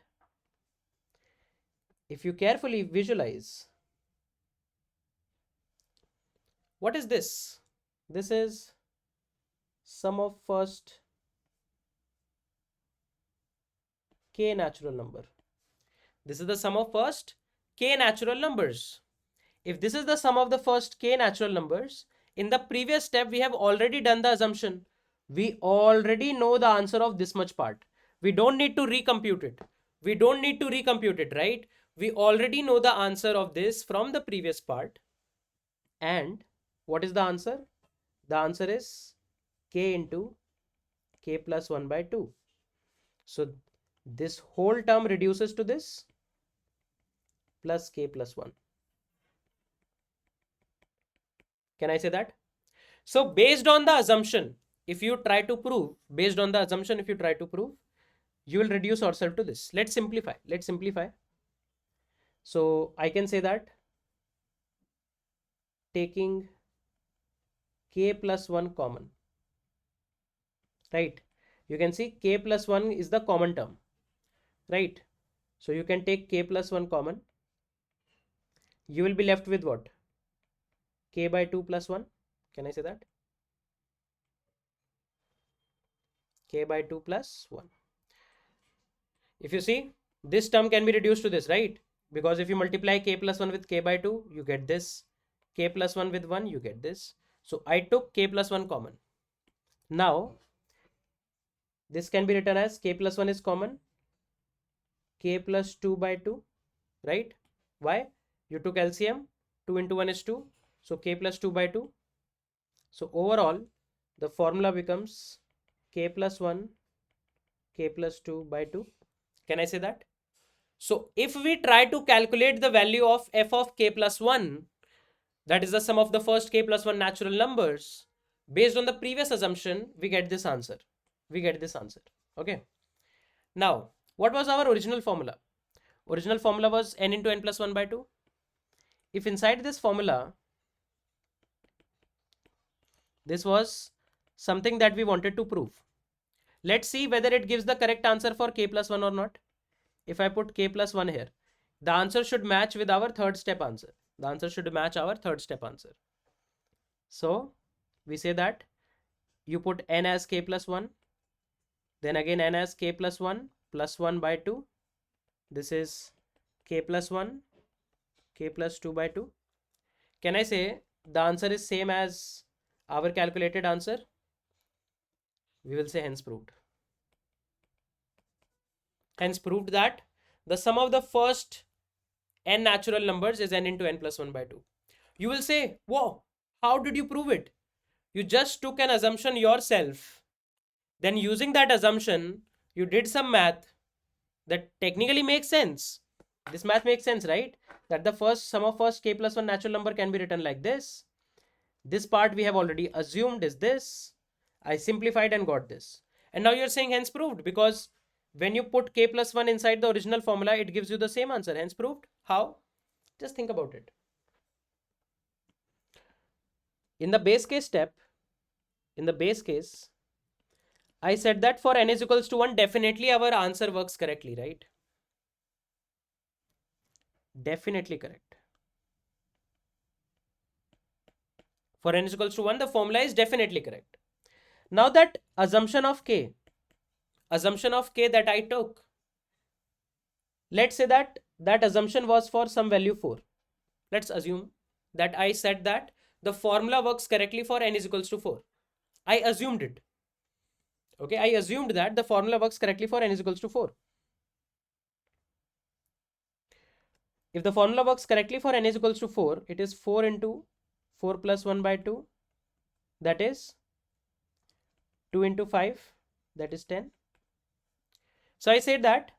if you carefully visualize, what is this? This is sum of first k natural number. This is the sum of first k natural numbers. If this is the sum of the first k natural numbers, in the previous step, we have already done the assumption. We already know the answer of this much part. We don't need to recompute it. We don't need to recompute it, right? We already know the answer of this from the previous part. And what is the answer? The answer is k into k plus 1 by 2. So this whole term reduces to this plus k plus 1. Can I say that? So based on the assumption, if you try to prove, based on the assumption, if you try to prove, you will reduce yourself to this. Let's simplify. Let's simplify. So I can say that taking k plus 1 common, right? You can see k plus 1 is the common term, right? So you can take k plus 1 common. You will be left with what? K by 2 plus 1. Can I say that? K by 2 plus 1. If you see, this term can be reduced to this, right? Because if you multiply k plus 1 with k by 2, you get this. K plus 1 with 1, you get this. So I took k plus 1 common. Now, This can be written as k plus 1 is common, k plus 2 by 2, right? Why? You took LCM, 2 into 1 is 2, so k plus 2 by 2. So overall, the formula becomes k plus 1, k plus 2 by 2. Can I say that? So if we try to calculate the value of f of k plus 1, that is the sum of the first k plus 1 natural numbers, based on the previous assumption, we get this answer. Okay. Now, what was our original formula? Original formula was n into n plus 1 by 2. If inside this formula, this was something that we wanted to prove. Let's see whether it gives the correct answer for k plus 1 or not. If I put k plus 1 here, the answer should match with our third step answer. So we say that you put n as k plus 1, then again n as k plus 1 plus 1 by 2. This is k plus 1, k plus 2 by 2. Can I say the answer is same as our calculated answer? We will say hence proved. Hence proved that the sum of the first n natural numbers is n into n plus 1 by 2. You will say, whoa, how did you prove it? You just took an assumption yourself. Then using that assumption, you did some math that technically makes sense. This math makes sense, right? That the first sum of first k plus 1 natural number can be written like this. This part we have already assumed is this. I simplified and got this. And now you're saying hence proved, because when you put k plus 1 inside the original formula, it gives you the same answer. Hence proved. How? Just think about it. In the base case step, I said that for n is equals to 1, definitely our answer works correctly, right? Definitely correct. For n is equals to 1, the formula is definitely correct. Now that assumption of k that I took, let's say that assumption was for some value 4. Let's assume that I said that the formula works correctly for n is equals to 4. I assumed it. Okay, I assumed that the formula works correctly for n is equals to 4. If the formula works correctly for n is equals to 4, it is 4 into 4 plus 1 by 2, that is 2 into 5, that is 10. So I said that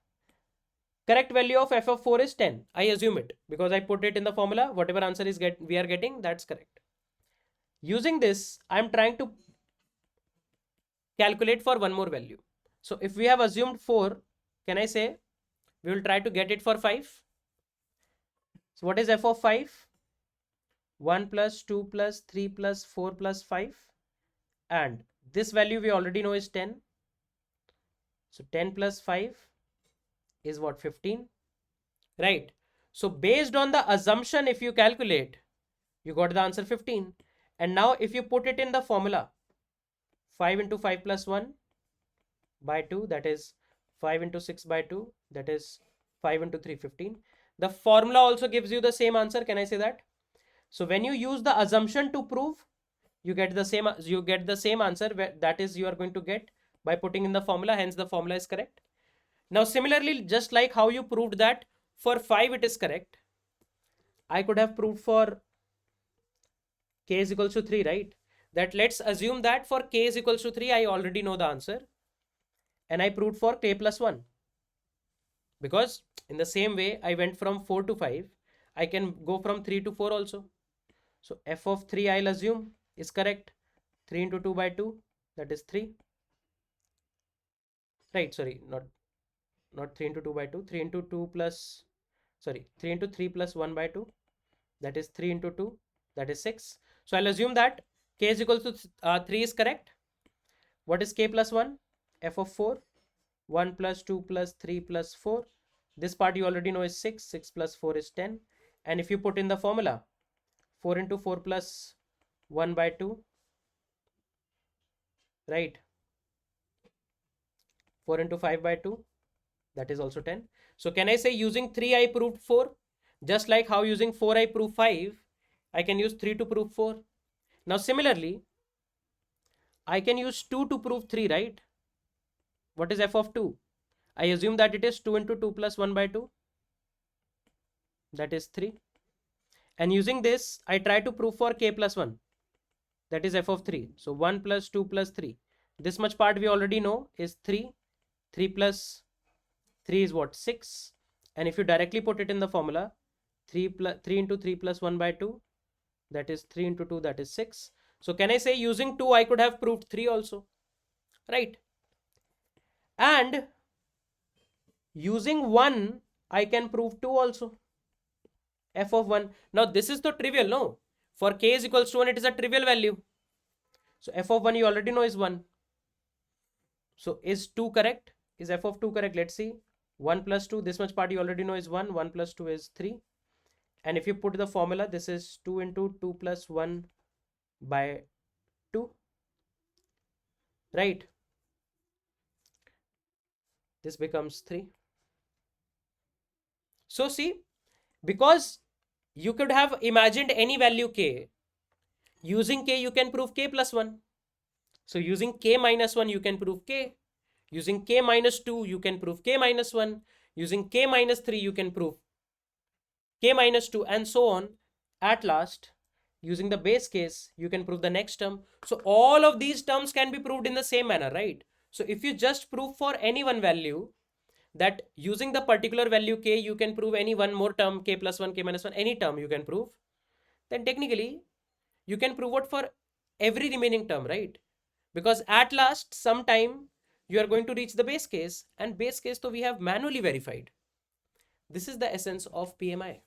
correct value of f of 4 is 10. I assume it because I put it in the formula. Whatever answer is we are getting, that's correct. Using this, I'm trying to calculate for one more value. So if we have assumed 4, can I say we will try to get it for 5? So what is f of 5? 1 plus 2 plus 3 plus 4 plus 5. And this value we already know is 10. So 10 plus 5 is what? 15. Right. So based on the assumption, if you calculate, you got the answer 15. And now if you put it in the formula, 5 into 5 plus 1 by 2, that is 5 into 6 by 2, that is 5 into 3, 15. The formula also gives you the same answer. Can I say that? So when you use the assumption to prove, you get the same answer, that is you are going to get by putting in the formula. Hence the formula is correct. Now similarly, just like how you proved that for 5 it is correct, I could have proved for k is equals to 3, right? That let's assume that for k is equals to 3, I already know the answer. And I proved for k plus 1. Because in the same way, I went from 4 to 5. I can go from 3 to 4 also. So f of 3 I'll assume is correct. 3 into 2 by 2, that is 3. Right, sorry, not 3 into 2 by 2. 3 into 2 plus, sorry, 3 into 3 plus 1 by 2. That is 3 into 2, that is 6. So I'll assume that k is equal to 3 is correct. What is k plus 1? F of 4. 1 plus 2 plus 3 plus 4. This part you already know is 6. 6 plus 4 is 10. And if you put in the formula, 4 into 4 plus 1 by 2, right? 4 into 5 by 2, that is also 10. So can I say using 3 I proved 4? Just like how using 4 I prove 5, I can use 3 to prove 4. Now similarly, I can use 2 to prove 3, right? what is f of 2? I assume that it is 2 into 2 plus 1 by 2. That is 3. And using this, I try to prove for k plus 1. That is f of 3. So 1 plus 2 plus 3. This much part we already know is 3. 3 plus 3 is what? 6. And if you directly put it in the formula, 3 into 3 plus 1 by 2, that is 3 into 2, that is 6. So can I say using 2 I could have proved 3 also, right? And using 1 I can prove 2 also, f of 1. Now this is the trivial, no? For k is equals to 1, it is a trivial value. So f of 1 you already know is 1. So is 2 correct? Is f of 2 correct? Let's see. 1 plus 2, this much part you already know is 1. 1 plus 2 is 3. And if you put the formula, this is 2 into 2 plus 1 by 2. Right? This becomes 3. So see, because you could have imagined any value k. Using k, you can prove k plus 1. So using k minus 1, you can prove k. Using k minus 2, you can prove k minus 1. Using k minus 3, you can prove k minus 2, and so on. At last, using the base case, you can prove the next term. So all of these terms can be proved in the same manner, right? So if you just prove for any one value, that using the particular value k, you can prove any one more term, k plus 1, k minus 1, any term you can prove, then technically you can prove it for every remaining term, right? Because at last, sometime you are going to reach the base case, and base case so we have manually verified. This is the essence of PMI,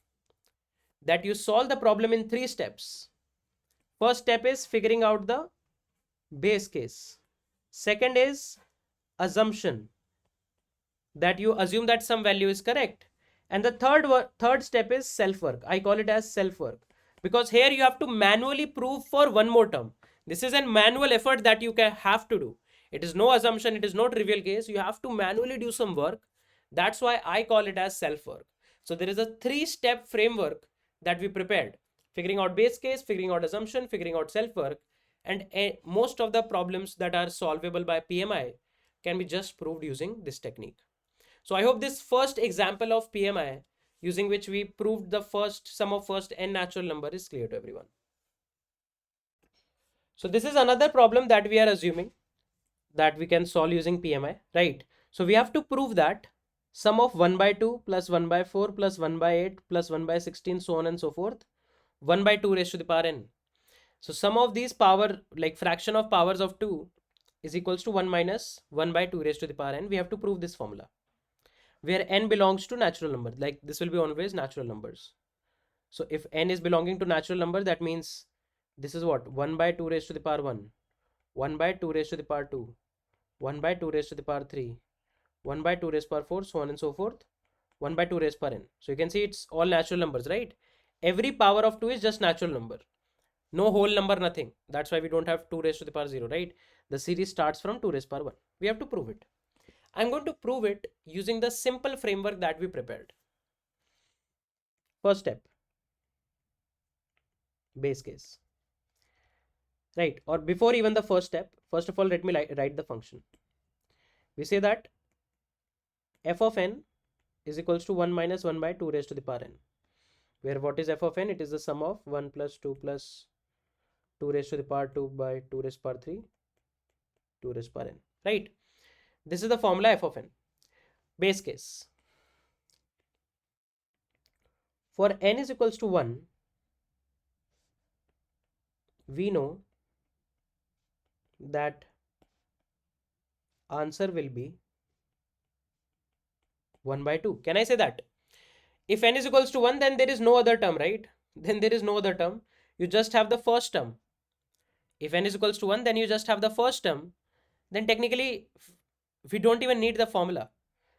that you solve the problem in 3 steps. First step is figuring out the base case. Second is assumption, that you assume that some value is correct. And the third step is self work. I call it as self work, because here you have to manually prove for one more term. This is a manual effort that you have to do. It is no assumption, it is no trivial case. You have to manually do some work. That's why I call it as self work. So there is a 3-step framework that we prepared: figuring out base case, figuring out assumption, figuring out self work. And most of the problems that are solvable by PMI can be just proved using this technique. So I hope this first example of PMI, using which we proved the sum of first n natural number, is clear to everyone. So this is another problem that we are assuming that we can solve using PMI, right? So we have to prove that sum of 1 by 2 plus 1 by 4 plus 1 by 8 plus 1 by 16, so on and so forth, 1 by 2 raised to the power n. So sum of these power, like fraction of powers of 2, is equals to 1 minus 1 by 2 raised to the power n. We have to prove this formula, where n belongs to natural number. Like this will be always natural numbers. So if n is belonging to natural number, that means this is what? 1 by 2 raised to the power 1, 1 by 2 raised to the power 2, 1 by 2 raised to the power 3, 1 by 2 raised to the power 4, so on and so forth, 1 by 2 raised to the power n. So you can see it's all natural numbers, right? Every power of 2 is just natural number. No whole number, nothing. That's why we don't have 2 raised to the power 0, right? The series starts from 2 raised to the power 1. We have to prove it. I'm going to prove it using the simple framework that we prepared. First step, base case, right? Or before even the first step, first of all, let me write the function. We say that f of n is equals to 1 minus 1 by 2 raised to the power n, where what is f of n? It is the sum of 1 plus 2 plus 2 raised to the power 2 by 2 raised to the power 3, 2 raised to the power n, right? This is the formula f of n. Base case. For n is equals to 1, we know that answer will be 1 by 2. Can I say that? If n is equals to 1, then there is no other term, right? Then there is no other term. You just have the first term. If n is equals to 1, then you just have the first term. Then technically, we don't even need the formula.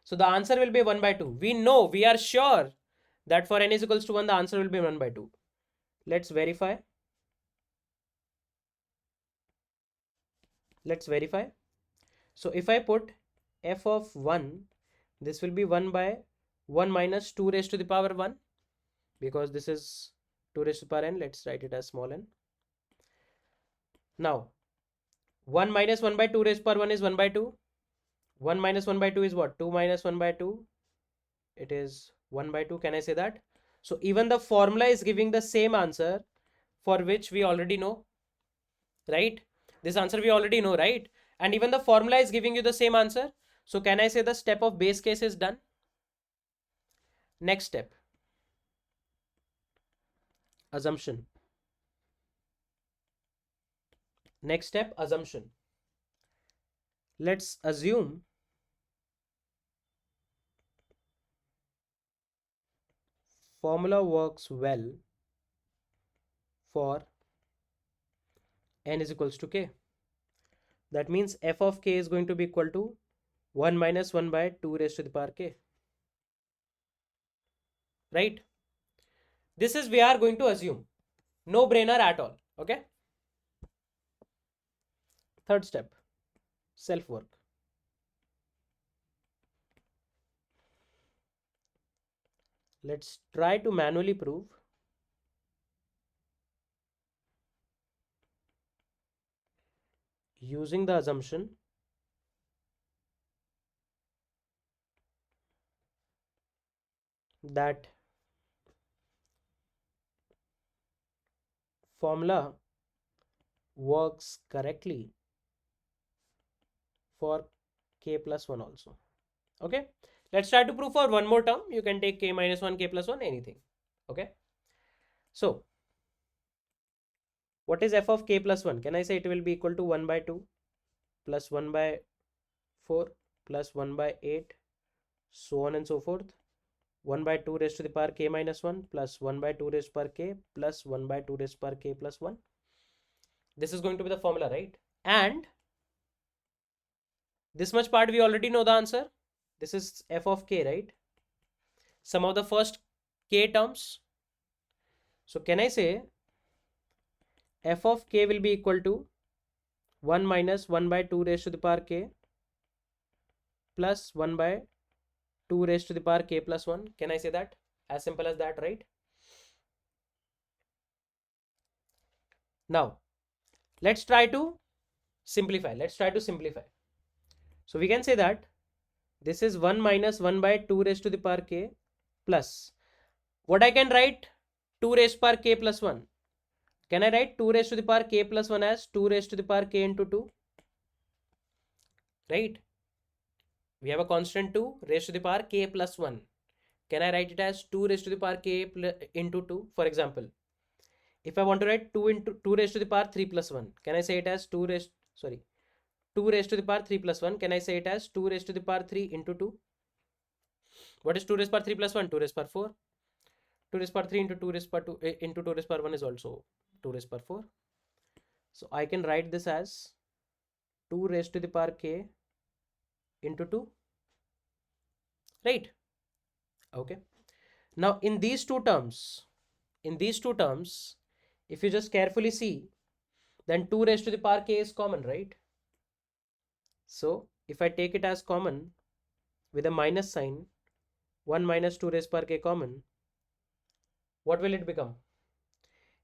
So the answer will be 1 by 2. We know, we are sure that for n is equals to 1, the answer will be 1 by 2. Let's verify. Let's verify. So if I put f of 1, this will be 1 by 1 minus 2 raised to the power 1, because this is 2 raised to the power n. Let's write it as small n. Now 1 minus 1 by 2 raised to the power 1 is 1 by 2. 1 minus 1 by 2 is what? 2 minus 1 by 2. It is 1 by 2. Can I say that? So even the formula is giving the same answer for which we already know, right? This answer we already know, right? And even the formula is giving you the same answer. So can I say the step of base case is done? Next step, assumption. Next step, assumption. Let's assume formula works well for n is equals to k. That means f of k is going to be equal to 1 minus 1 by 2 raised to the power k. Right? This is we are going to assume. No brainer at all. Okay? Third step, self work. Let's try to manually prove using the assumption that formula works correctly for k plus 1 also. Okay, let's try to prove for one more term. You can take k minus 1, k plus 1, anything. Okay, so what is f of k plus 1? Can I say it will be equal to 1 by 2 plus 1 by 4 plus 1 by 8, so on and so forth. 1 by 2 raised to the power k minus 1 plus 1 by 2 raised to the power k plus 1 by 2 raised to the power k plus 1. This is going to be the formula, right? And this much part we already know the answer. This is f of k, right? Sum of the first k terms. So can I say f of k will be equal to 1 minus 1 by 2 raised to the power k plus 1 by 2 raised to the power k plus 1. Can I say that? As simple as that, right? Now, let's try to simplify. So we can say that this is 1 minus 1 by 2 raised to the power k plus, what I can write, 2 raised to the power k plus 1. Can I write 2 raised to the power k plus 1 as 2 raised to the power k into 2? Right? We have a constant 2 raised to the power k plus 1. Can I write it as 2 raised to the power k into 2? For example, if I want to write 2 raised to the power 3 plus 1, can I say it as 2 raised to the power 3 plus 1? Can I say it as 2 raised to the power 3 into 2? What is 2 raised to the power 3 plus 1? 2 raised to the power 4. 2 raised to the power 3 into 2 raised to the power 2 into 2 raised to the power 1 is also 2 raised to the power 4. So I can write this as 2 raised to the power k into 2. Right? Okay. Now in these two terms, if you just carefully see, then 2 raised to the power k is common, right? So if I take it as common with a minus sign, 1 minus 2 raised to the power k common, what will it become?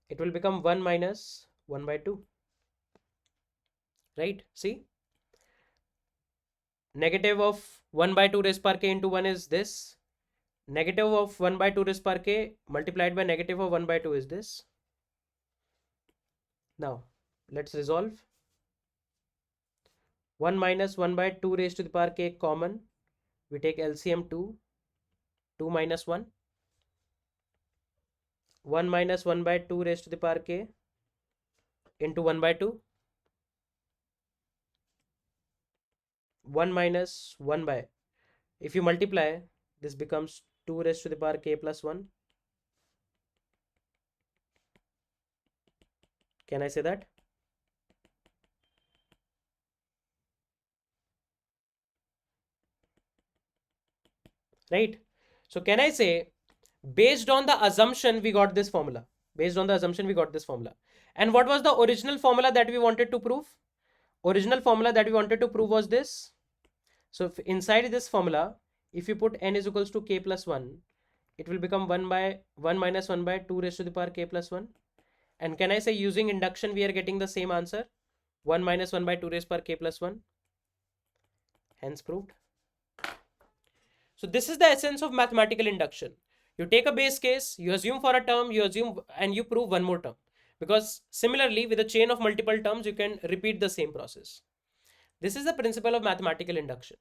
It will become 1 minus 1 by 2. Right? See? Negative of 1 by 2 raised to the power k into 1 is this. Negative of 1 by 2 raised to the power k multiplied by negative of 1 by 2 is this. Now, let's resolve. 1 minus 1 by 2 raised to the power k common. We take LCM 2. 2 minus 1. 1 minus 1 by 2 raised to the power k into 1 by 2. 1 minus 1 by, if you multiply, this becomes 2 raised to the power k plus 1. Can I say that? Right? So can I say, based on the assumption we got this formula. And what was the original formula that we wanted to prove? Original formula that we wanted to prove was this. So if inside this formula, if you put n is equals to k plus 1, it will become 1 minus 1 by 2 raised to the power k plus 1. And can I say using induction we are getting the same answer, 1 minus 1 by 2 raised to the power k plus 1. Hence proved. So this is the essence of mathematical induction. You take a base case, you assume for a term, you assume and you prove one more term. Because similarly, with a chain of multiple terms, you can repeat the same process. This is the principle of mathematical induction.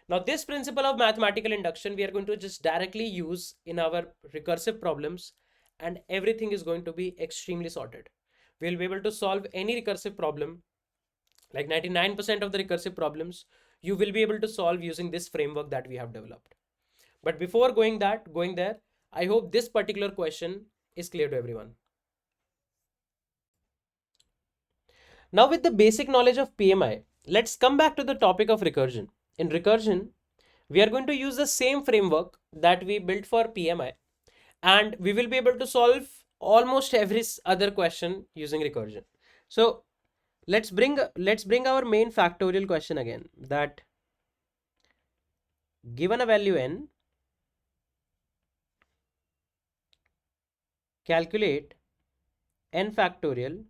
Now, this principle of mathematical induction, we are going to just directly use in our recursive problems, and everything is going to be extremely sorted. We'll be able to solve any recursive problem, like 99% of the recursive problems, you will be able to solve using this framework that we have developed. But before going there, I hope this particular question is clear to everyone. Now, with the basic knowledge of PMI, let's come back to the topic of recursion. In recursion, we are going to use the same framework that we built for PMI, and we will be able to solve almost every other question using recursion. So let's bring our main factorial question again, that given a value n, calculate n factorial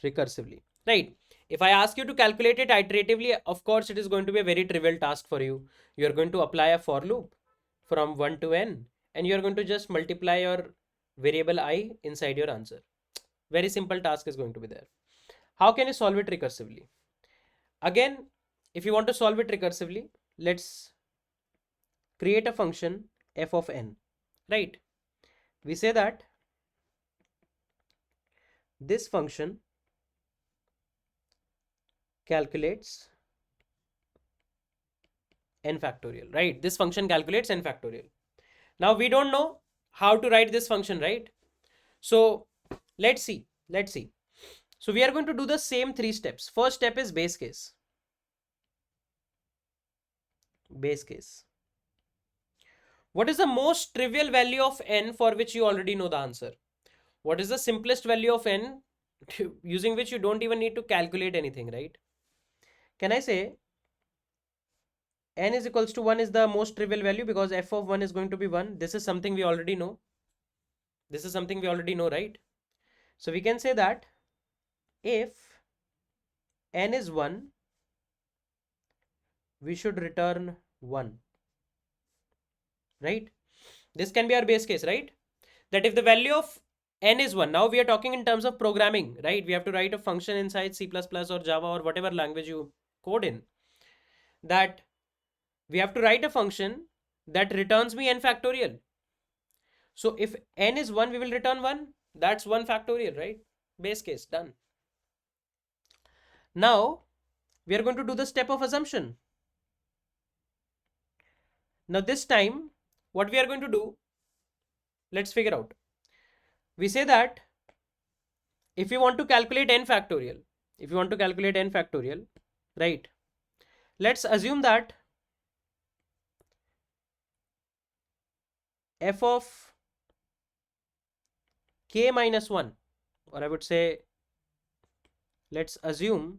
recursively, right? If I ask you to calculate it iteratively, of course it is going to be a very trivial task for you. You are going to apply a for loop from 1 to n, and you are going to just multiply your variable I inside your answer. Very simple task is going to be there. How can you solve it recursively? Again, if you want to solve it recursively, let's create a function f of n, right? We say that this function calculates n factorial, right? This function calculates n factorial. Now we don't know how to write this function, right? So let's see. So we are going to do the same 3 steps. First step is base case. What is the most trivial value of n for which you already know the answer? What is the simplest value of n using which you don't even need to calculate anything, right? Can I say n is equals to 1 is the most trivial value because f of 1 is going to be 1. This is something we already know. Right? So we can say that if n is 1, we should return 1, right? This can be our base case, right? That if the value of n is 1, now we are talking in terms of programming, right? We have to write a function inside C++ or Java or whatever language you code in, that we have to write a function that returns me n factorial. So if n is 1, we will return 1. That's 1 factorial, right? Base case, done. Now we are going to do the step of assumption. Now this time, what we are going to do, let's figure out. We say that if you want to calculate n factorial, right? Let's assume that f of k minus 1, or I would say, let's assume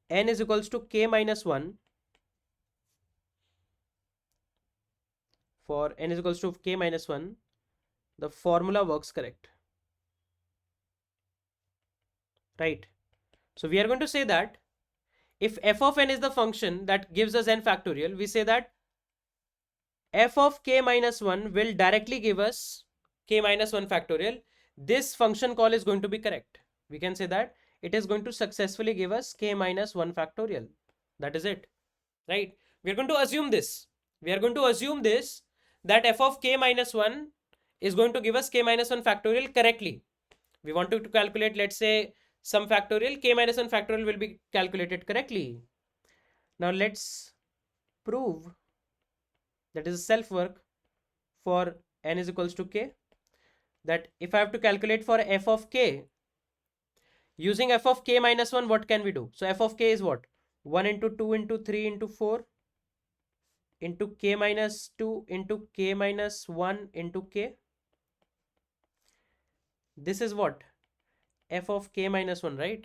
n is equals to k minus 1. For n is equals to k minus 1, the formula works correct, right? So we are going to say that if f of n is the function that gives us n factorial, we say that f of k minus 1 will directly give us k minus 1 factorial. This function call is going to be correct. We can say that it is going to successfully give us k minus 1 factorial. That is it, right? We are going to assume this. That f of k minus 1 is going to give us k minus 1 factorial correctly. We want to calculate, let's say, some factorial. K minus 1 factorial will be calculated correctly. Now let's prove, that is self work, for n is equals to k, that if I have to calculate for f of k, using f of k minus 1, what can we do? So f of k is what? 1 into 2 into 3 into 4 into k minus 2 into k minus 1 into k. This is what? F of k minus 1, right?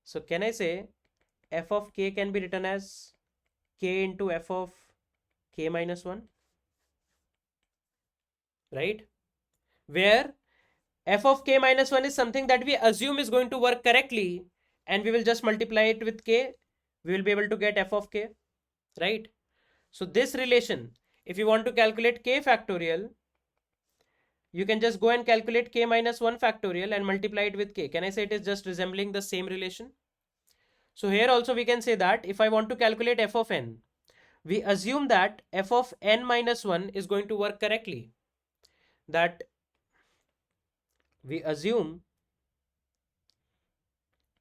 So can I say f of k can be written as k into f of k minus 1, right? Where f of k minus 1 is something that we assume is going to work correctly, and we will just multiply it with k. We will be able to get f of k, right? So this relation, if you want to calculate k factorial, you can just go and calculate k minus 1 factorial and multiply it with k. Can I say it is just resembling the same relation? So here also we can say that if I want to calculate f of n, we assume that f of n minus 1 is going to work correctly. That we assume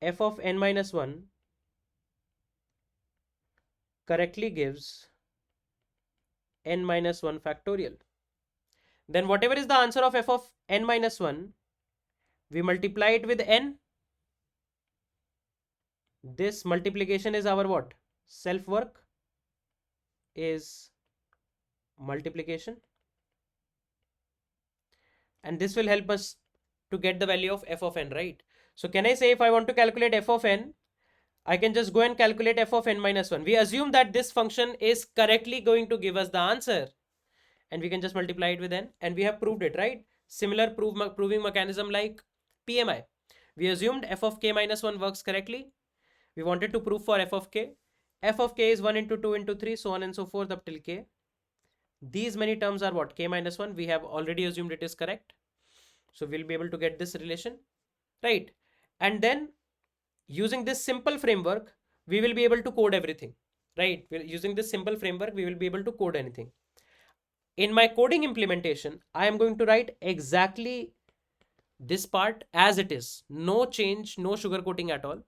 f of n minus 1 correctly gives n minus 1 factorial. Then whatever is the answer of f of n minus 1, we multiply it with n. This multiplication is our what? Self work is multiplication. And this will help us to get the value of f of n, right? So can I say if I want to calculate f of n, I can just go and calculate f of n minus 1. We assume that this function is correctly going to give us the answer, and we can just multiply it with n, and we have proved it, right? Similar proving mechanism like PMI. We assumed f of k minus 1 works correctly. We wanted to prove for f of k. F of k is 1 into 2 into 3, so on and so forth up till k. These many terms are what? K minus 1. We have already assumed it is correct. So we'll be able to get this relation, right? And then using this simple framework, we will be able to code everything, right? Using this simple framework, we will be able to code anything. In my coding implementation, I am going to write exactly this part as it is. No change, no sugarcoating at all.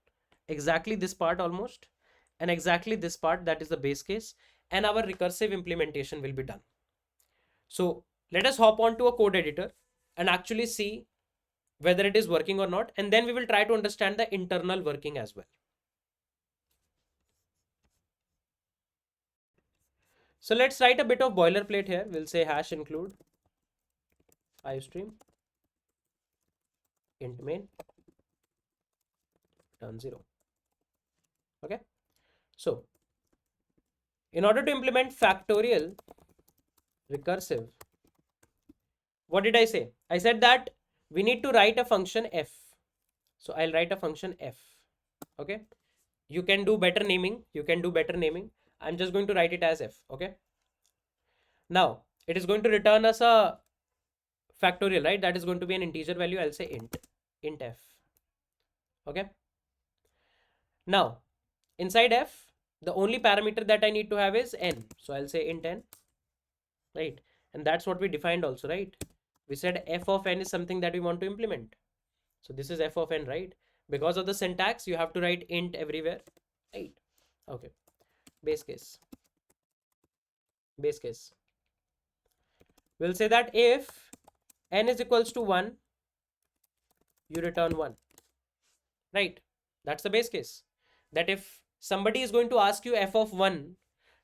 Exactly this part almost, and exactly this part, that is the base case, and our recursive implementation will be done. So let us hop on to a code editor and actually see whether it is working or not, and then we will try to understand the internal working as well. So let's write a bit of boilerplate here. We'll say hash include iostream int main return 0. Okay, so in order to implement factorial recursive, what did I say? I said that we need to write a function f. So I'll write a function f. Okay, you can do better naming. I'm just going to write it as f. Okay, now it is going to return us a factorial, right? That is going to be an integer value. I'll say int f. Okay, now inside f, the only parameter that I need to have is n. So I'll say int n, right? And that's what we defined also, right? We said f of n is something that we want to implement. So this is f of n, right? Because of the syntax, you have to write int everywhere, right? Okay, base case. We'll say that if n is equals to 1, you return 1, right? That's the base case. That if somebody is going to ask you f of 1,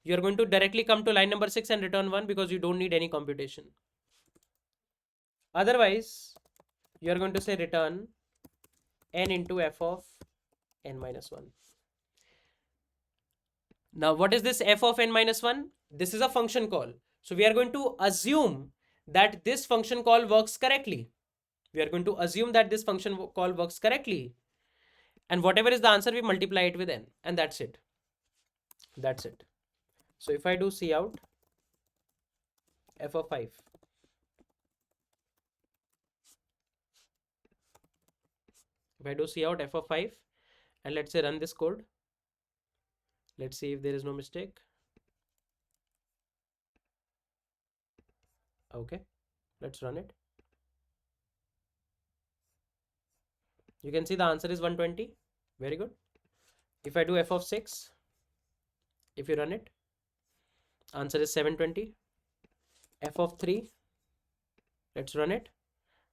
you're going to directly come to line number 6 and return 1 because you don't need any computation. Otherwise, you're going to say return n into f of n minus 1. Now, what is this f of n minus 1? This is a function call. So we are going to assume that this function call works correctly. And whatever is the answer, we multiply it with n, and that's it. So if I do cout f of 5, and let's say run this code, let's see if there is no mistake. Okay, let's run it. You can see the answer is 120. Very good. If I do f of 6, if you run it, answer is 720. F of 3, let's run it.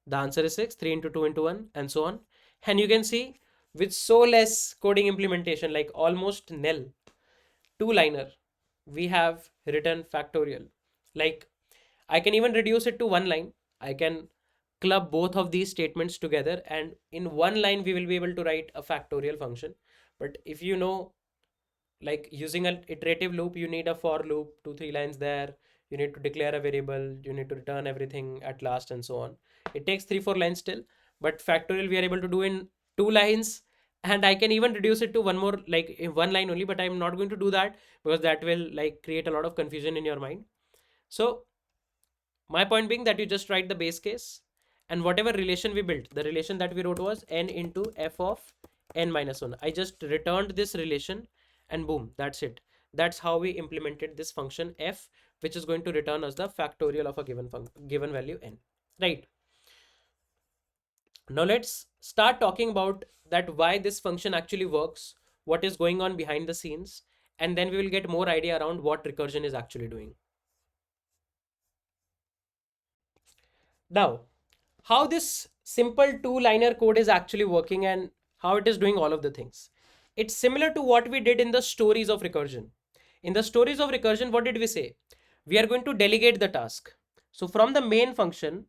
The answer is 6, 3 into 2 into 1, and so on. And you can see with so less coding implementation, like almost nil, two-liner, we have written factorial. Like I can even reduce it to one line. I can club both of these statements together, and in one line we will be able to write a factorial function. But if you know, like using an iterative loop, you need a for loop, 2-3 lines there. you need to declare a variable, you need to return everything at last, and so on. It takes 3-4 lines still, but factorial we are able to do in 2 lines, and I can even reduce it to one more, like in 1 line only, but I'm not going to do that because that will like create a lot of confusion in your mind. So my point being that you just write the base case, and whatever relation we built, the relation that we wrote was n into f of n minus 1. I just returned this relation and boom, that's it. That's how we implemented this function f, which is going to return us the factorial of a given value n, right? Now let's start talking about that why this function actually works, what is going on behind the scenes, and then we will get more idea around what recursion is actually doing. Now, how this simple two-liner code is actually working and how it is doing all of the things. It's similar to what we did in the stories of recursion. In the stories of recursion, what did we say? We are going to delegate the task. So from the main function,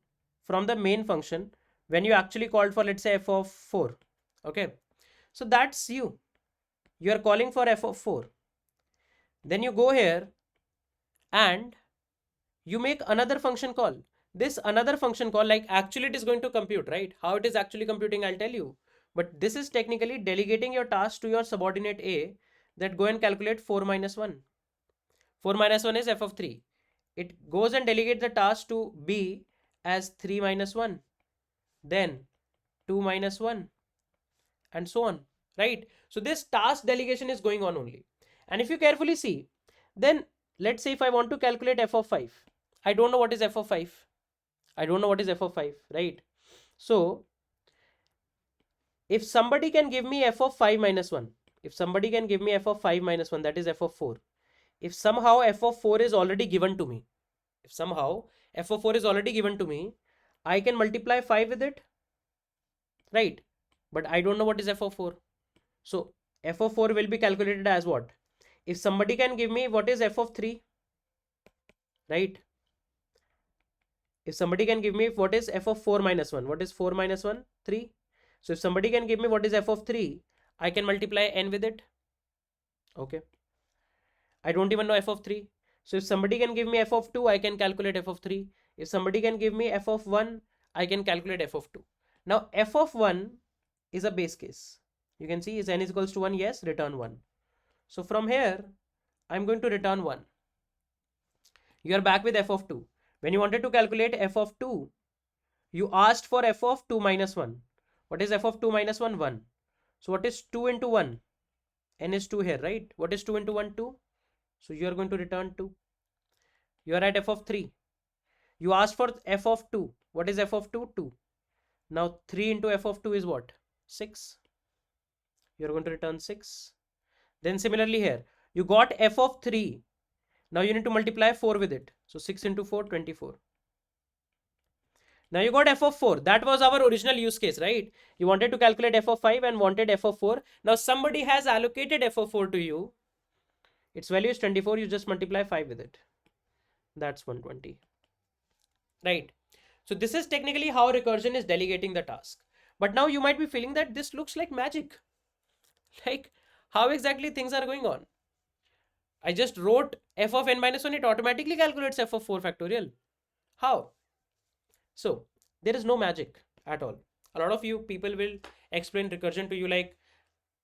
when you actually called for, let's say, f of 4, okay? So that's you. You are calling for f of 4. Then you go here and you make another function call. This another function call, like actually it is going to compute, right? How it is actually computing, I'll tell you. But this is technically delegating your task to your subordinate A, that go and calculate 4 minus 1. 4 minus 1 is f of 3. It goes and delegates the task to B as 3 minus 1. Then 2 minus 1 and so on, right? So this task delegation is going on only. And if you carefully see, then let's say if I want to calculate f of 5, I don't know what is f of 5. I don't know what is f of 5, right? So if somebody can give me f of 5 minus 1, if somebody can give me f of 5 minus 1, that is f of 4. If somehow f of 4 is already given to me, I can multiply 5 with it, right? But I don't know what is f of 4. So f of 4 will be calculated as what? If somebody can give me what is f of 3, right? If somebody can give me what is f of 4 minus 1, what is 4 minus 1? 3. So if somebody can give me what is f of 3, I can multiply n with it. Okay. I don't even know f of 3. So if somebody can give me f of 2, I can calculate f of 3. If somebody can give me f of 1, I can calculate f of 2. Now f of 1 is a base case. You can see is n is equals to 1, yes, return 1. So from here, I'm going to return 1. You are back with f of 2. When you wanted to calculate f of 2, you asked for f of 2 minus 1. What is f of 2 minus 1? 1. So what is 2 into 1? N is 2 here, right? What is 2 into 1? 2. So you are going to return 2. You are at f of 3. You asked for f of 2. What is f of 2? 2. Now 3 into f of 2 is what? 6. You are going to return 6. Then similarly here, you got f of 3. Now you need to multiply 4 with it. So 6 into 4, 24. Now you got f of 4. That was our original use case, right? You wanted to calculate f of 5 and wanted f of 4. Now somebody has allocated f of 4 to you. Its value is 24. You just multiply 5 with it. That's 120. Right? So this is technically how recursion is delegating the task. But now you might be feeling that this looks like magic. Like how exactly things are going on? I just wrote f of n minus 1. It automatically calculates f of 4 factorial. How? So there is no magic at all. A lot of you people will explain recursion to you like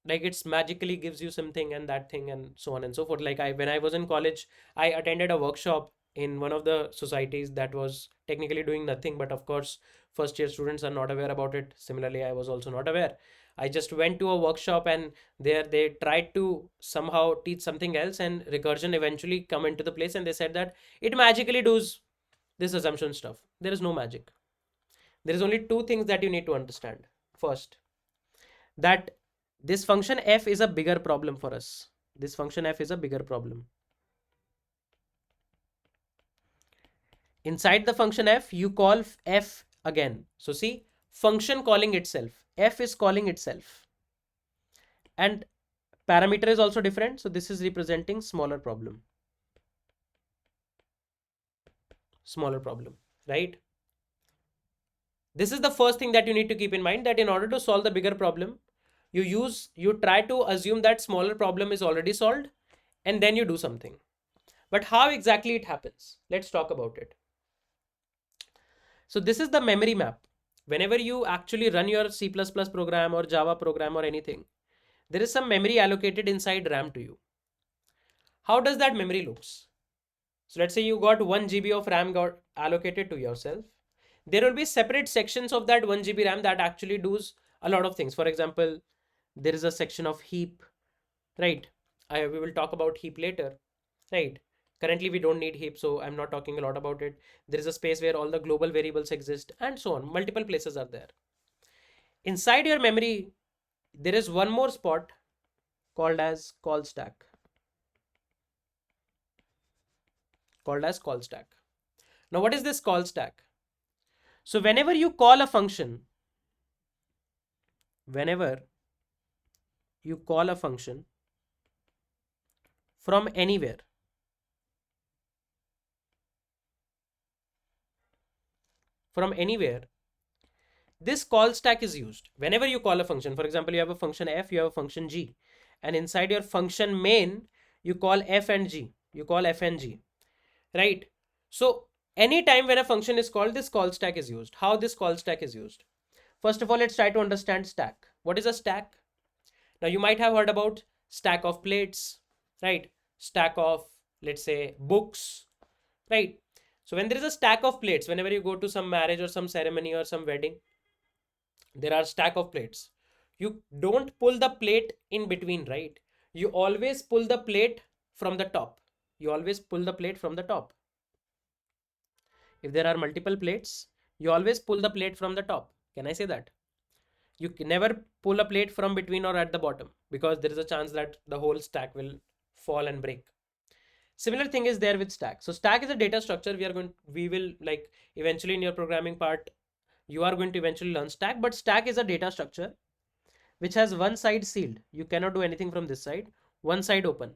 it's magically gives you something and that thing and so on and so forth. Like when I was in college, I attended a workshop in one of the societies that was technically doing nothing, but of course first year students are not aware about it. Similarly, I was also not aware. I just went to a workshop and there they tried to somehow teach something else, and recursion eventually come into the place, and they said that it magically does this assumption stuff. There is no magic. There is only two things that you need to understand. First, that this function f is a bigger problem for us. This function f is a bigger problem. Inside the function f, you call f again. So see, function calling itself. F is calling itself. And parameter is also different. So this is representing smaller problem. Smaller problem, right? This is the first thing that you need to keep in mind, that in order to solve the bigger problem, you try to assume that smaller problem is already solved, and then you do something. But how exactly it happens? Let's talk about it. So this is the memory map. Whenever you actually run your C++ program or Java program or anything, there is some memory allocated inside RAM to you. How does that memory looks? So let's say you got 1 GB of RAM got allocated to yourself. There will be separate sections of that 1 GB RAM that actually does a lot of things. For example, there is a section of heap, right? We will talk about heap later, right? Currently we don't need heap, so I'm not talking a lot about it. There is a space where all the global variables exist and so on. Multiple places are there. Inside your memory, there is one more spot called as call stack. Called as call stack. Now what is this call stack? So whenever you call a function, whenever you call a function from anywhere, this call stack is used. Whenever you call a function, for example, you have a function f, you have a function g, and inside your function main, you call f and g, you call f and g, right? So anytime when a function is called, this call stack is used. How this call stack is used? First of all, let's try to understand stack. What is a stack? Now you might have heard about stack of plates, right? Stack of, let's say, books, right? So when there is a stack of plates, whenever you go to some marriage or some ceremony or some wedding, there are stack of plates. You don't pull the plate in between, right? You always pull the plate from the top. You always pull the plate from the top. If there are multiple plates, you always pull the plate from the top. Can I say that? You can never pull a plate from between or at the bottom, because there is a chance that the whole stack will fall and break. Similar thing is there with stack. So stack is a data structure. We will like eventually in your programming part, you are going to eventually learn stack, but stack is a data structure which has one side sealed. You cannot do anything from this side, one side open.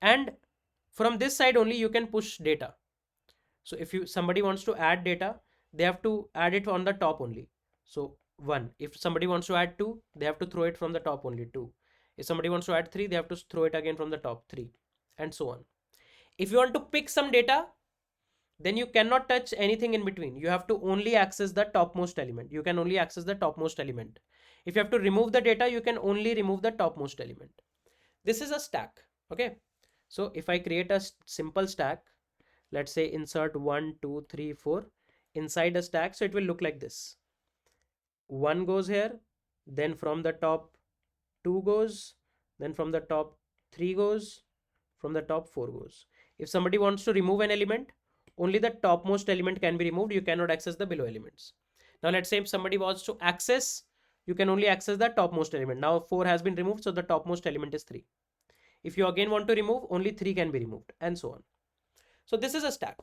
And from this side only you can push data. So if somebody wants to add data, they have to add it on the top only. So 1. If somebody wants to add 2, they have to throw it from the top only, 2. If somebody wants to add 3, they have to throw it again from the top, 3, and so on. If you want to pick some data, then you cannot touch anything in between. You have to only access the topmost element. You can only access the topmost element. If you have to remove the data, you can only remove the topmost element. This is a stack. Okay. So if I create a simple stack, let's say insert 1, 2, 3, 4 inside a stack. So it will look like this. 1 goes here, then from the top 2 goes, then from the top 3 goes, from the top 4 goes. If somebody wants to remove an element, only the topmost element can be removed. You cannot access the below elements. Now let's say if somebody wants to access, you can only access the topmost element. Now 4 has been removed, so the topmost element is 3. If you again want to remove, only 3 can be removed, and so on. So this is a stack.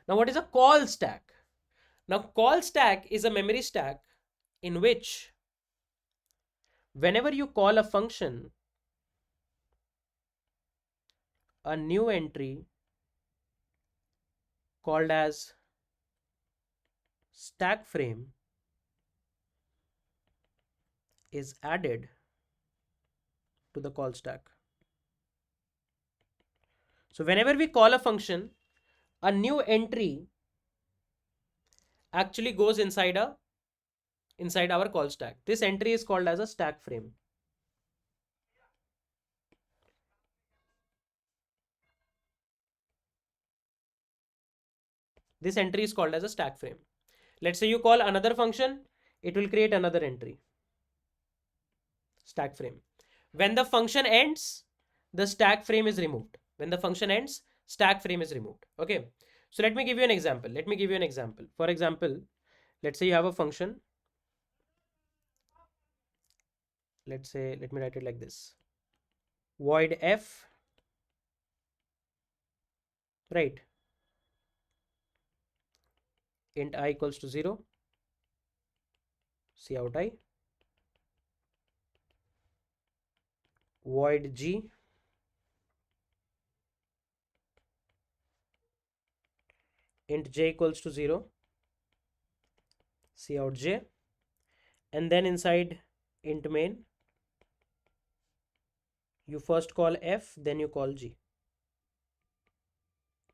Now what is a call stack? Now call stack is a memory stack in which whenever you call a function, a new entry called as stack frame is added to the call stack. So whenever we call a function, a new entry actually goes inside our call stack. This entry is called as a stack frame. This entry is called as a stack frame. Let's say you call another function, it will create another entry. Stack frame. When the function ends, the stack frame is removed. When the function ends, stack frame is removed. Okay. So let me give you an example. For example, let's say you have a function. Let me write it like this. Void f, right? Int I equals to 0. Cout I. Void g. Int j equals to 0. Cout j. And then inside int main, you first call f, then you call g.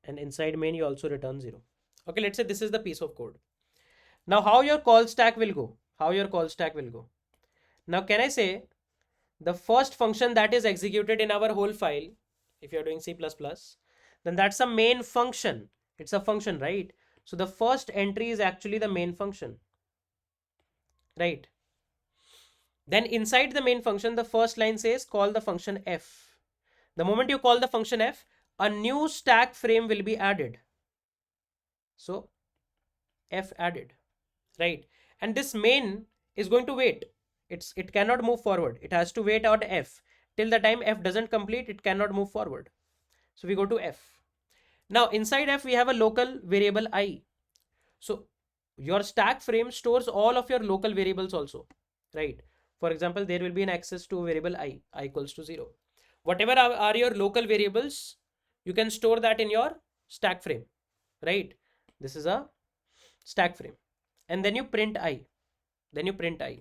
and inside main you also return 0. Okay, let's say this is the piece of code. Now how your call stack will go? How your call stack will go? Now can I say the first function that is executed in our whole file, if you're doing C++, then that's a main function. It's a function, right? So the first entry is actually the main function, right? Then inside the main function, the first line says call the function f. The moment you call the function f, a new stack frame will be added. So f added, right? And this main is going to wait. It cannot move forward. It has to wait on f. Till the time f doesn't complete, it cannot move forward. So we go to f. Now inside f, we have a local variable I. So your stack frame stores all of your local variables also, right? For example, there will be an access to a variable I equals to 0. Whatever are your local variables, you can store that in your stack frame, right? This is a stack frame. And then you print I.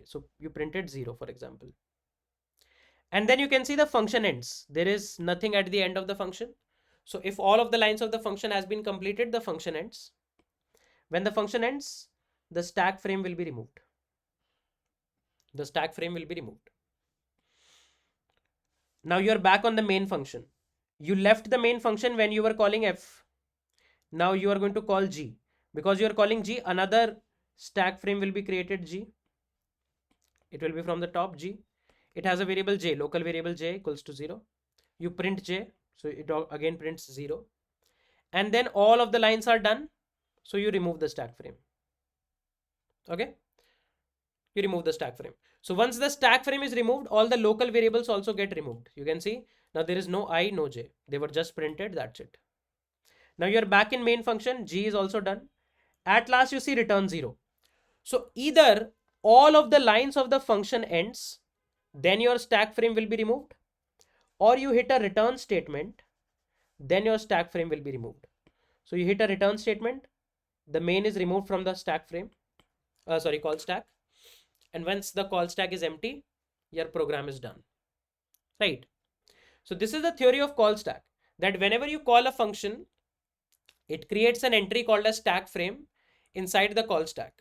So you printed 0, for example. And then you can see the function ends. There is nothing at the end of the function. So if all of the lines of the function has been completed, the function ends. When the function ends, the stack frame will be removed. The stack frame will be removed. Now you're back on the main function. You left the main function when you were calling f. Now you are going to call g. Because you are calling g, another stack frame will be created g. It will be from the top g. It has a variable j, local variable j equals to 0. You print j, so it again prints 0. And then all of the lines are done. So you remove the stack frame. Okay. You remove the stack frame. So once the stack frame is removed, all the local variables also get removed. You can see now there is no I, no j. They were just printed. That's it. Now you're back in main function. G is also done. At last you see return 0. So either all of the lines of the function ends, then your stack frame will be removed, or you hit a return statement, then your stack frame will be removed. So you hit a return statement, the main is removed from the stack frame, call stack. And once the call stack is empty, your program is done, right? So this is the theory of call stack, that whenever you call a function, it creates an entry called a stack frame inside the call stack.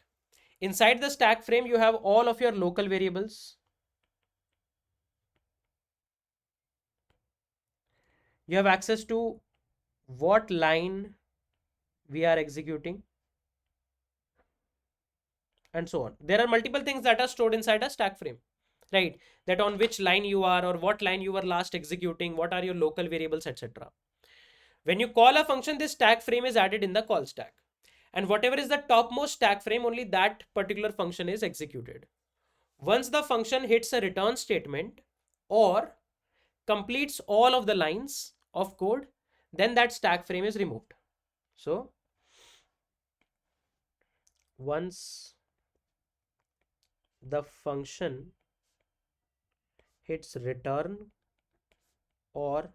Inside the stack frame, you have all of your local variables. You have access to what line we are executing, and so on. There are multiple things that are stored inside a stack frame, right? That on which line you are, or what line you were last executing, what are your local variables, etc. When you call a function, this stack frame is added in the call stack. And whatever is the topmost stack frame, only that particular function is executed. Once the function hits a return statement or completes all of the lines of code, then that stack frame is removed. So once the function hits return or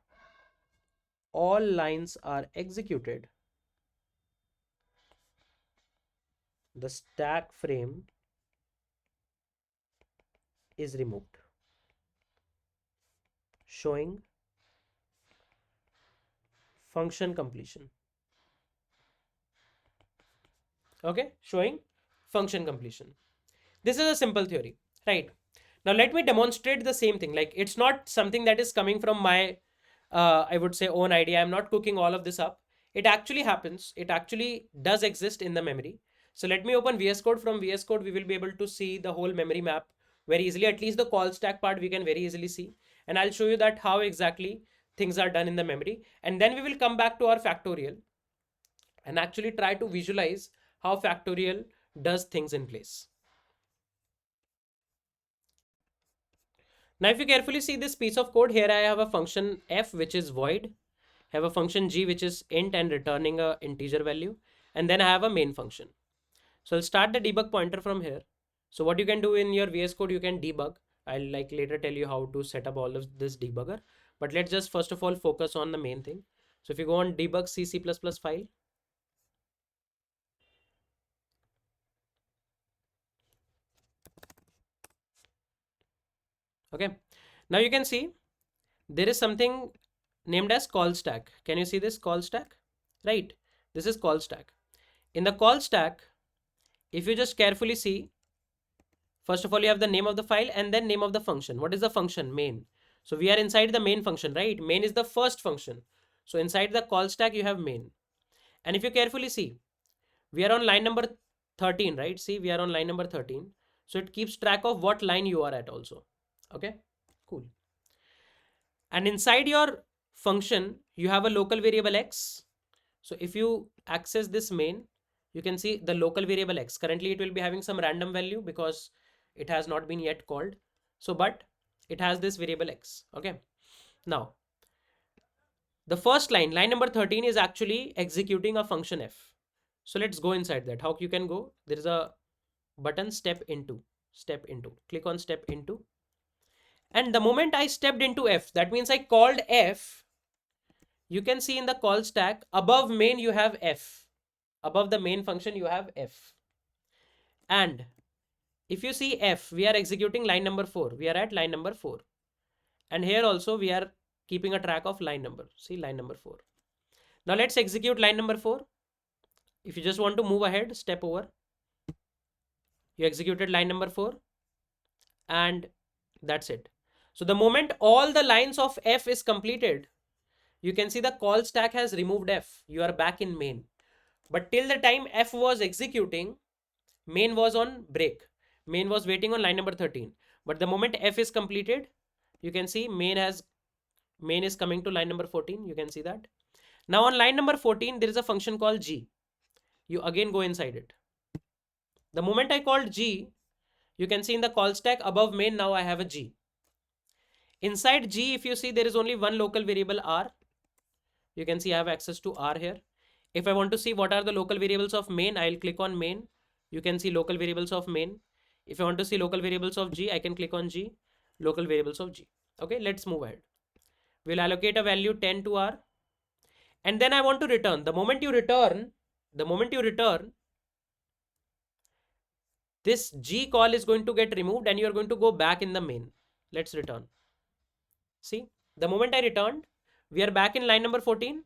all lines are executed, the stack frame is removed, showing function completion. Okay, showing function completion. This is a simple theory, right? Now let me demonstrate the same thing. Like, it's not something that is coming from my, I would say, own idea. I'm not cooking all of this up. It actually happens. It actually does exist in the memory. So let me open VS Code. From VS Code, we will be able to see the whole memory map very easily. At least the call stack part we can very easily see. And I'll show you that how exactly things are done in the memory. And then we will come back to our factorial and actually try to visualize how factorial does things in place. Now, if you carefully see this piece of code, here I have a function f, which is void. I have a function g, which is int and returning a integer value. And then I have a main function. So I'll start the debug pointer from here. So what you can do in your VS Code, you can debug. I'll like later tell you how to set up all of this debugger. But let's just first of all focus on the main thing. So if you go on debug C++ file. Okay. Now you can see there is something named as call stack. Can you see this call stack? right? This is call stack. In the call stack, if you just carefully see, first of all, you have the name of the file and then name of the function. What is the function? Main. So we are inside the main function, right? Main is the first function. So inside the call stack, you have main. And if you carefully see, we are on line number 13, right? See, we are on line number 13. So it keeps track of what line you are at also. Okay, cool. And inside your function, you have a local variable x. So if you access this main, you can see the local variable x. Currently, it will be having some random value because it has not been yet called. So, but it has this variable x. Okay. Now, the first line, line number 13, is actually executing a function f. So let's go inside that. How you can go? There is a button step into. Click on step into. And the moment I stepped into f, that means I called f. You can see in the call stack above main you have f. Above the main function you have f. And if you see f, we are executing line number 4. We are at line number 4. And here also we are keeping a track of line number. See, line number 4. Now let's execute line number 4. If you just want to move ahead, step over. You executed line number 4. And that's it. So the moment all the lines of f is completed, you can see the call stack has removed f. You are back in main. But till the time f was executing, main was on break. Main was waiting on line number 13. But the moment f is completed, you can see main is coming to line number 14. You can see that. Now on line number 14, there is a function called g. You again go inside it. The moment I called g, you can see in the call stack above main, now I have a g. Inside g, if you see, there is only one local variable r. You can see I have access to r here. If I want to see what are the local variables of main, I'll click on main. You can see local variables of main. If I want to see local variables of g, I can click on g, local variables of g. Okay, let's move ahead. We'll allocate a value 10 to r. And then I want to return. The moment you return, this g call is going to get removed and you're going to go back in the main. Let's return. See, the moment I returned, we are back in line number 14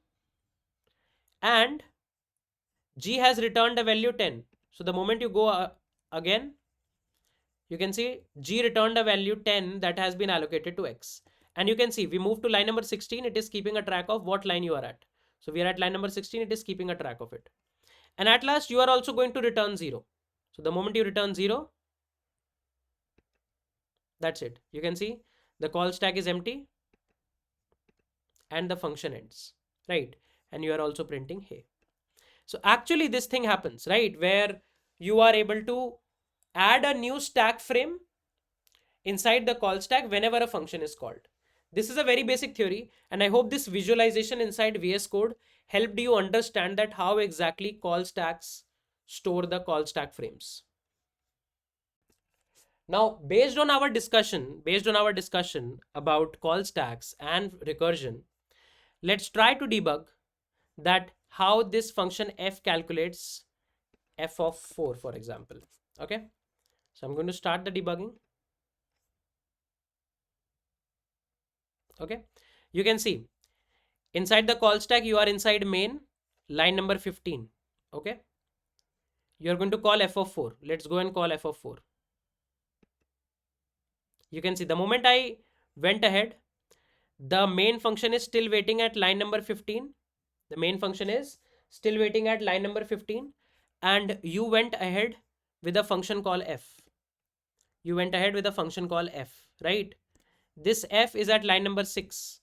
and g has returned a value 10. So the moment you go again, you can see g returned a value 10 that has been allocated to x. And you can see we move to line number 16. It is keeping a track of what line you are at. So we are at line number 16. It is keeping a track of it. And at last, you are also going to return 0. So the moment you return 0, that's it. You can see the call stack is empty and the function ends, right? And you are also printing hey. So actually this thing happens, right? Where you are able to add a new stack frame inside the call stack whenever a function is called. This is a very basic theory, and I hope this visualization inside VS Code helped you understand that how exactly call stacks store the call stack frames. Now, based on our discussion about call stacks and recursion, let's try to debug that how this function f calculates f of 4, for example. Okay, so I'm going to start the debugging. Okay, you can see inside the call stack, you are inside main, line number 15. Okay, you're going to call f of 4. Let's go and call f of 4. You can see the moment I went ahead, the main function is still waiting at line number 15. The main function is still waiting at line number 15. And you went ahead with a function called f. You went ahead with a function called f, right? This f is at line number 6.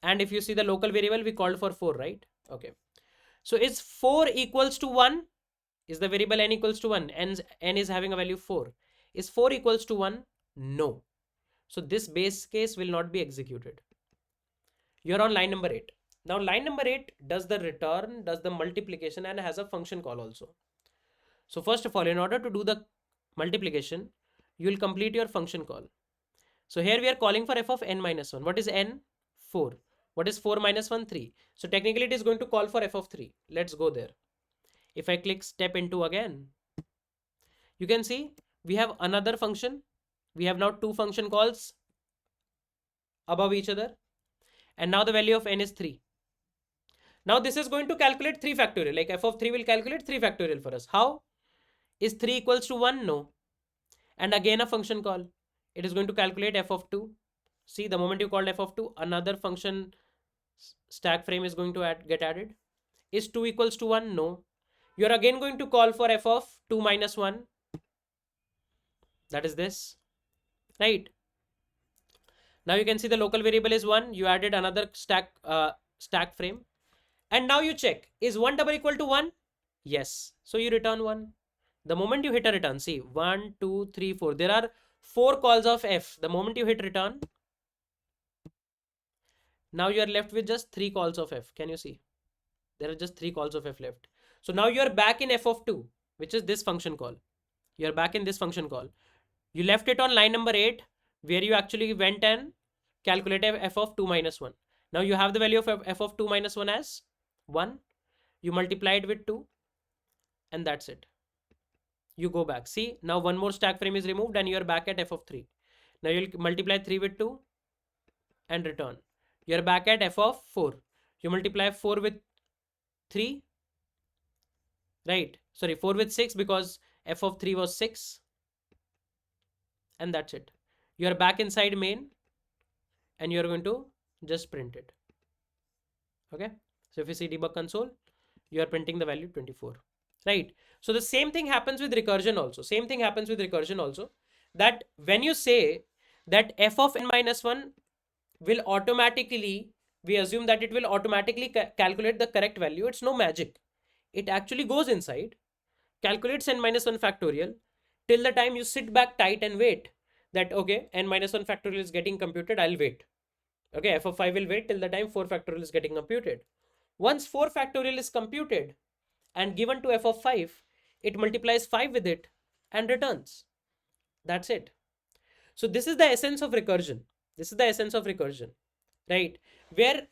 And if you see the local variable, we called for 4, right? Okay. So is 4 equals to 1? Is the variable n equals to 1? N is having a value 4. Is 4 equals to 1? No. So this base case will not be executed. You're on line number 8. Now line number 8 does the return, does the multiplication, and has a function call also. So first of all, in order to do the multiplication, you will complete your function call. So here we are calling for f of n minus 1. What is n? 4. What is 4 minus 1? 3. So technically it is going to call for f of 3. Let's go there. If I click step into again, you can see we have another function. We have now 2 function calls above each other. And now the value of n is 3. Now this is going to calculate 3 factorial, like f of 3 will calculate 3 factorial for us. How? Is 3 equals to 1? No. And again a function call. It is going to calculate f of 2. See, the moment you called f of 2, another function stack frame is going to get added. Is 2 equals to 1? No. You are again going to call for f of 2 minus 1. That is this, right? Now you can see the local variable is 1. You added another stack frame. And now you check, is 1 double equal to 1? Yes. So you return 1. The moment you hit a return, see 1, 2, 3, 4. There are 4 calls of f. The moment you hit return, now you are left with just 3 calls of f. Can you see? There are just 3 calls of f left. So now you are back in f of 2, which is this function call. You are back in this function call. You left it on line number 8, where you actually went and calculated f of 2 minus 1. Now you have the value of f of 2 minus 1 as 1. You multiply it with 2, and that's it. You go back. See, now one more stack frame is removed and you are back at f of 3. Now you'll multiply 3 with 2 and return. You are back at f of 4. You multiply 4 with 3, right? Sorry, 4 with 6, because f of 3 was 6. And that's it. You are back inside main and you are going to just print it. Okay. So if you see debug console, you are printing the value 24, right? So the same thing happens with recursion also. That when you say that f of n minus 1 will automatically, we assume that it will automatically calculate the correct value. It's no magic. It actually goes inside, calculates n minus 1 factorial till the time you sit back tight and wait that, okay, n minus 1 factorial is getting computed, I'll wait. Okay, f of 5 will wait till the time 4 factorial is getting computed. Once 4 factorial is computed and given to f of 5, it multiplies 5 with it and returns. That's it. So this is the essence of recursion. Right? Where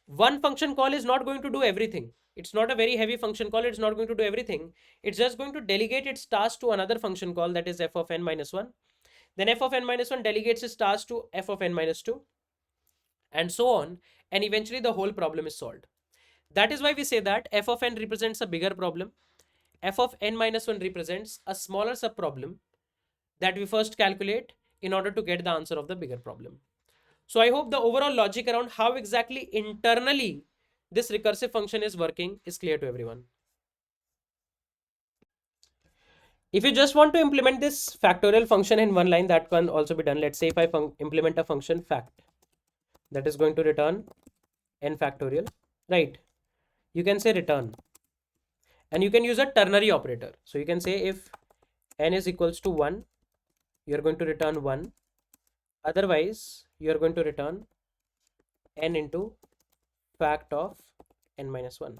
one function call is not going to do everything. It's not a very heavy function call. It's not going to do everything. It's just going to delegate its task to another function call, that is f of n minus 1. Then f of n minus 1 delegates its task to f of n minus 2. And so on. And eventually the whole problem is solved. That is why we say that f of n represents a bigger problem. F of n minus 1 represents a smaller subproblem that we first calculate in order to get the answer of the bigger problem. So I hope the overall logic around how exactly internally this recursive function is working is clear to everyone. If you just want to implement this factorial function in one line, that can also be done. Let's say if I implement a function fact that is going to return n factorial, right? You can say return, and you can use a ternary operator. So you can say if n is equals to 1, you are going to return 1. Otherwise, you are going to return n into fact of n minus 1.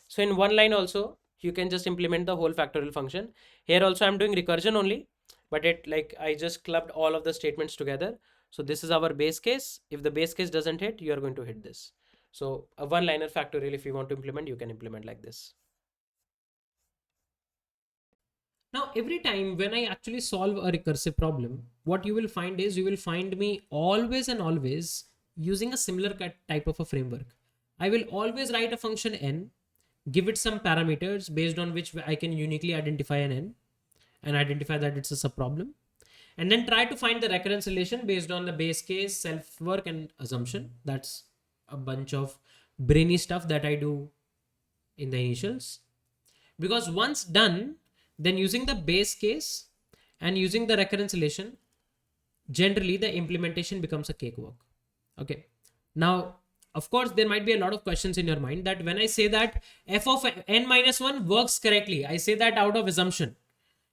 So in one line also, you can just implement the whole factorial function. Here also I'm doing recursion only, but I just clubbed all of the statements together. So this is our base case. If the base case doesn't hit, you are going to hit this. So a one-liner factorial, if you want to implement, you can implement like this. Now, every time when I actually solve a recursive problem, what you will find is you will find me always and always using a similar type of a framework. I will always write a function n, give it some parameters based on which I can uniquely identify an n and identify that it's a subproblem. And then try to find the recurrence relation based on the base case, self-work and assumption. That's a bunch of brainy stuff that I do in the initials. Because once done, then using the base case and using the recurrence relation, generally the implementation becomes a cakewalk. Okay. Now, of course, there might be a lot of questions in your mind that when I say that f of n minus 1 works correctly, I say that out of assumption.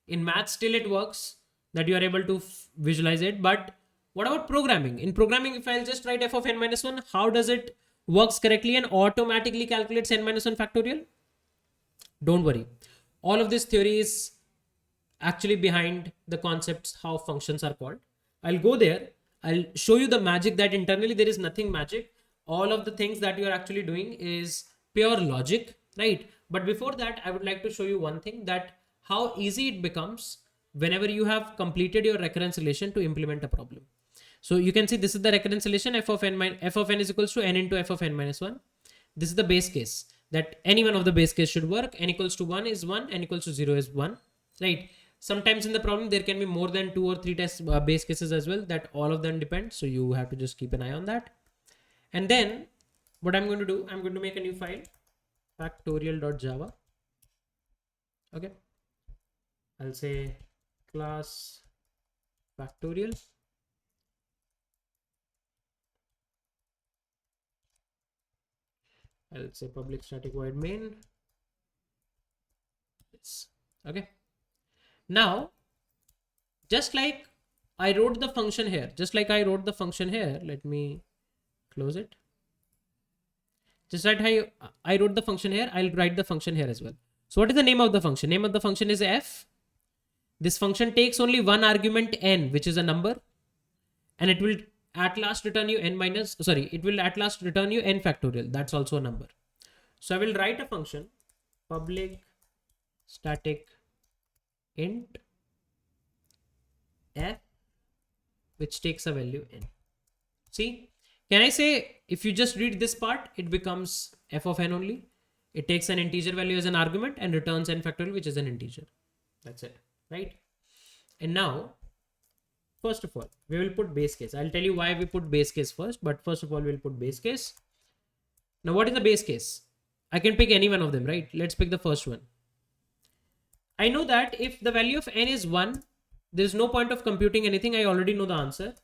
In math, still it works, that you are able to visualize it. But what about programming? In programming, if I'll just write f of n minus 1, how does it works correctly and automatically calculates n minus 1 factorial? Don't worry. All of this theory is actually behind the concepts how functions are called. I'll go there. I'll show you the magic that internally there is nothing magic. All of the things that you are actually doing is pure logic, right? But before that, I would like to show you one thing, that how easy it becomes whenever you have completed your recurrence relation to implement a problem. So you can see this is the recurrence relation f of n is equals to n into f of n minus 1. this is the base case, that any one of the base case should work. N equals to 1 is 1, n equals to 0 is 1, right? Sometimes in the problem there can be more than 2 or 3 base cases as well, that all of them depend. So you have to just keep an eye on that. And then what I'm going to do, I'm going to make a new file, factorial.java. Okay, I'll say class factorial. I'll say public static void main. Okay. Now, just like I wrote the function here, let me close it. Just like I wrote the function here, I'll write the function here as well. So what is the name of the function? Name of the function is f. This function takes only one argument n, which is a number, and it will at last return you n factorial. That's also a number. So I will write a function, public static int f, which takes a value n. See, can I say, if you just read this part, it becomes f of n only. It takes an integer value as an argument and returns n factorial, which is an integer. That's it, right? And now, first of all, we will put base case. I'll tell you why we put base case first, but first of all, we'll put base case. Now, what is the base case? I can pick any one of them, right? Let's pick the first one. I know that if the value of n is 1, there's no point of computing anything. I already know the answer.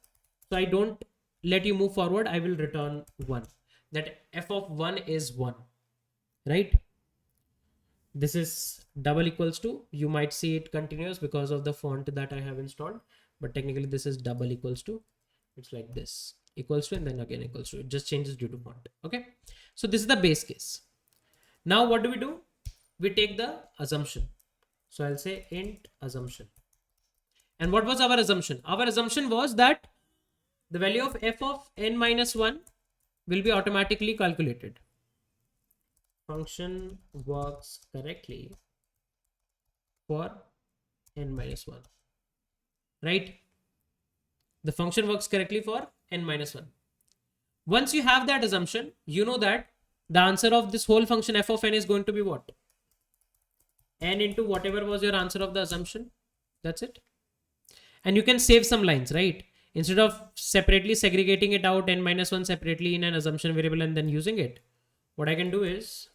So I don't let you move forward. I will return 1. That f of 1 is 1, right? This is double equals to, you might see it continuous because of the font that I have installed, but technically this is double equals to, it's like this, equals to, and then again equals to. It just changes due to font. Okay. So this is the base case. Now what do? We take the assumption. So I'll say int assumption. And what was our assumption? Our assumption was that the value of f of n minus 1 will be automatically calculated. Function works correctly for n minus 1, right? The function works correctly for n minus 1. Once you have that assumption, you know that the answer of this whole function f of n is going to be what? N into whatever was your answer of the assumption. That's it. And you can save some lines, right? Instead of separately segregating it out, n minus 1 separately in an assumption variable and then using it, what I can do is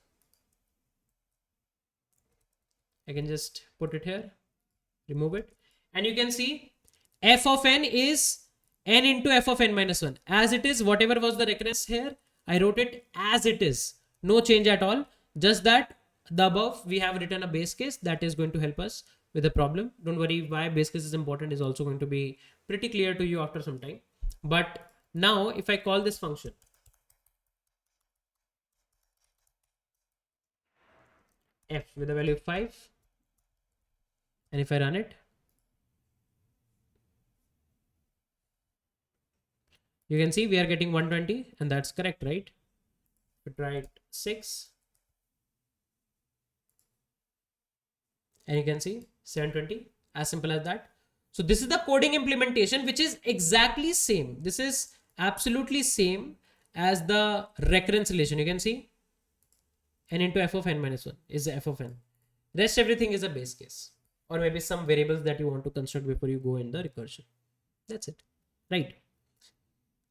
I can just put it here, remove it, and you can see f of n is n into f of n minus 1. As it is, whatever was the recurrence here, I wrote it as it is. No change at all. Just that the above, we have written a base case that is going to help us with the problem. Don't worry, why base case is important is also going to be pretty clear to you after some time. But now if I call this function, f with a value of 5, and if I run it, you can see we are getting 120, and that's correct, right? But try 6, and you can see 720, as simple as that. So this is the coding implementation, which is exactly same. This is absolutely same as the recurrence relation. You can see n into f of n minus 1 is the f of n. Rest everything is a base case, or maybe some variables that you want to construct before you go in the recursion. That's it, right?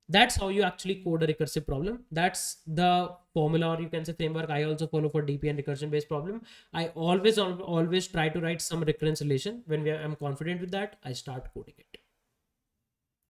That's how you actually code a recursive problem. That's the formula, or you can say framework, I also follow for DP and recursion based problem. I always try to write some recurrence relation. When I'm confident with that, I start coding it.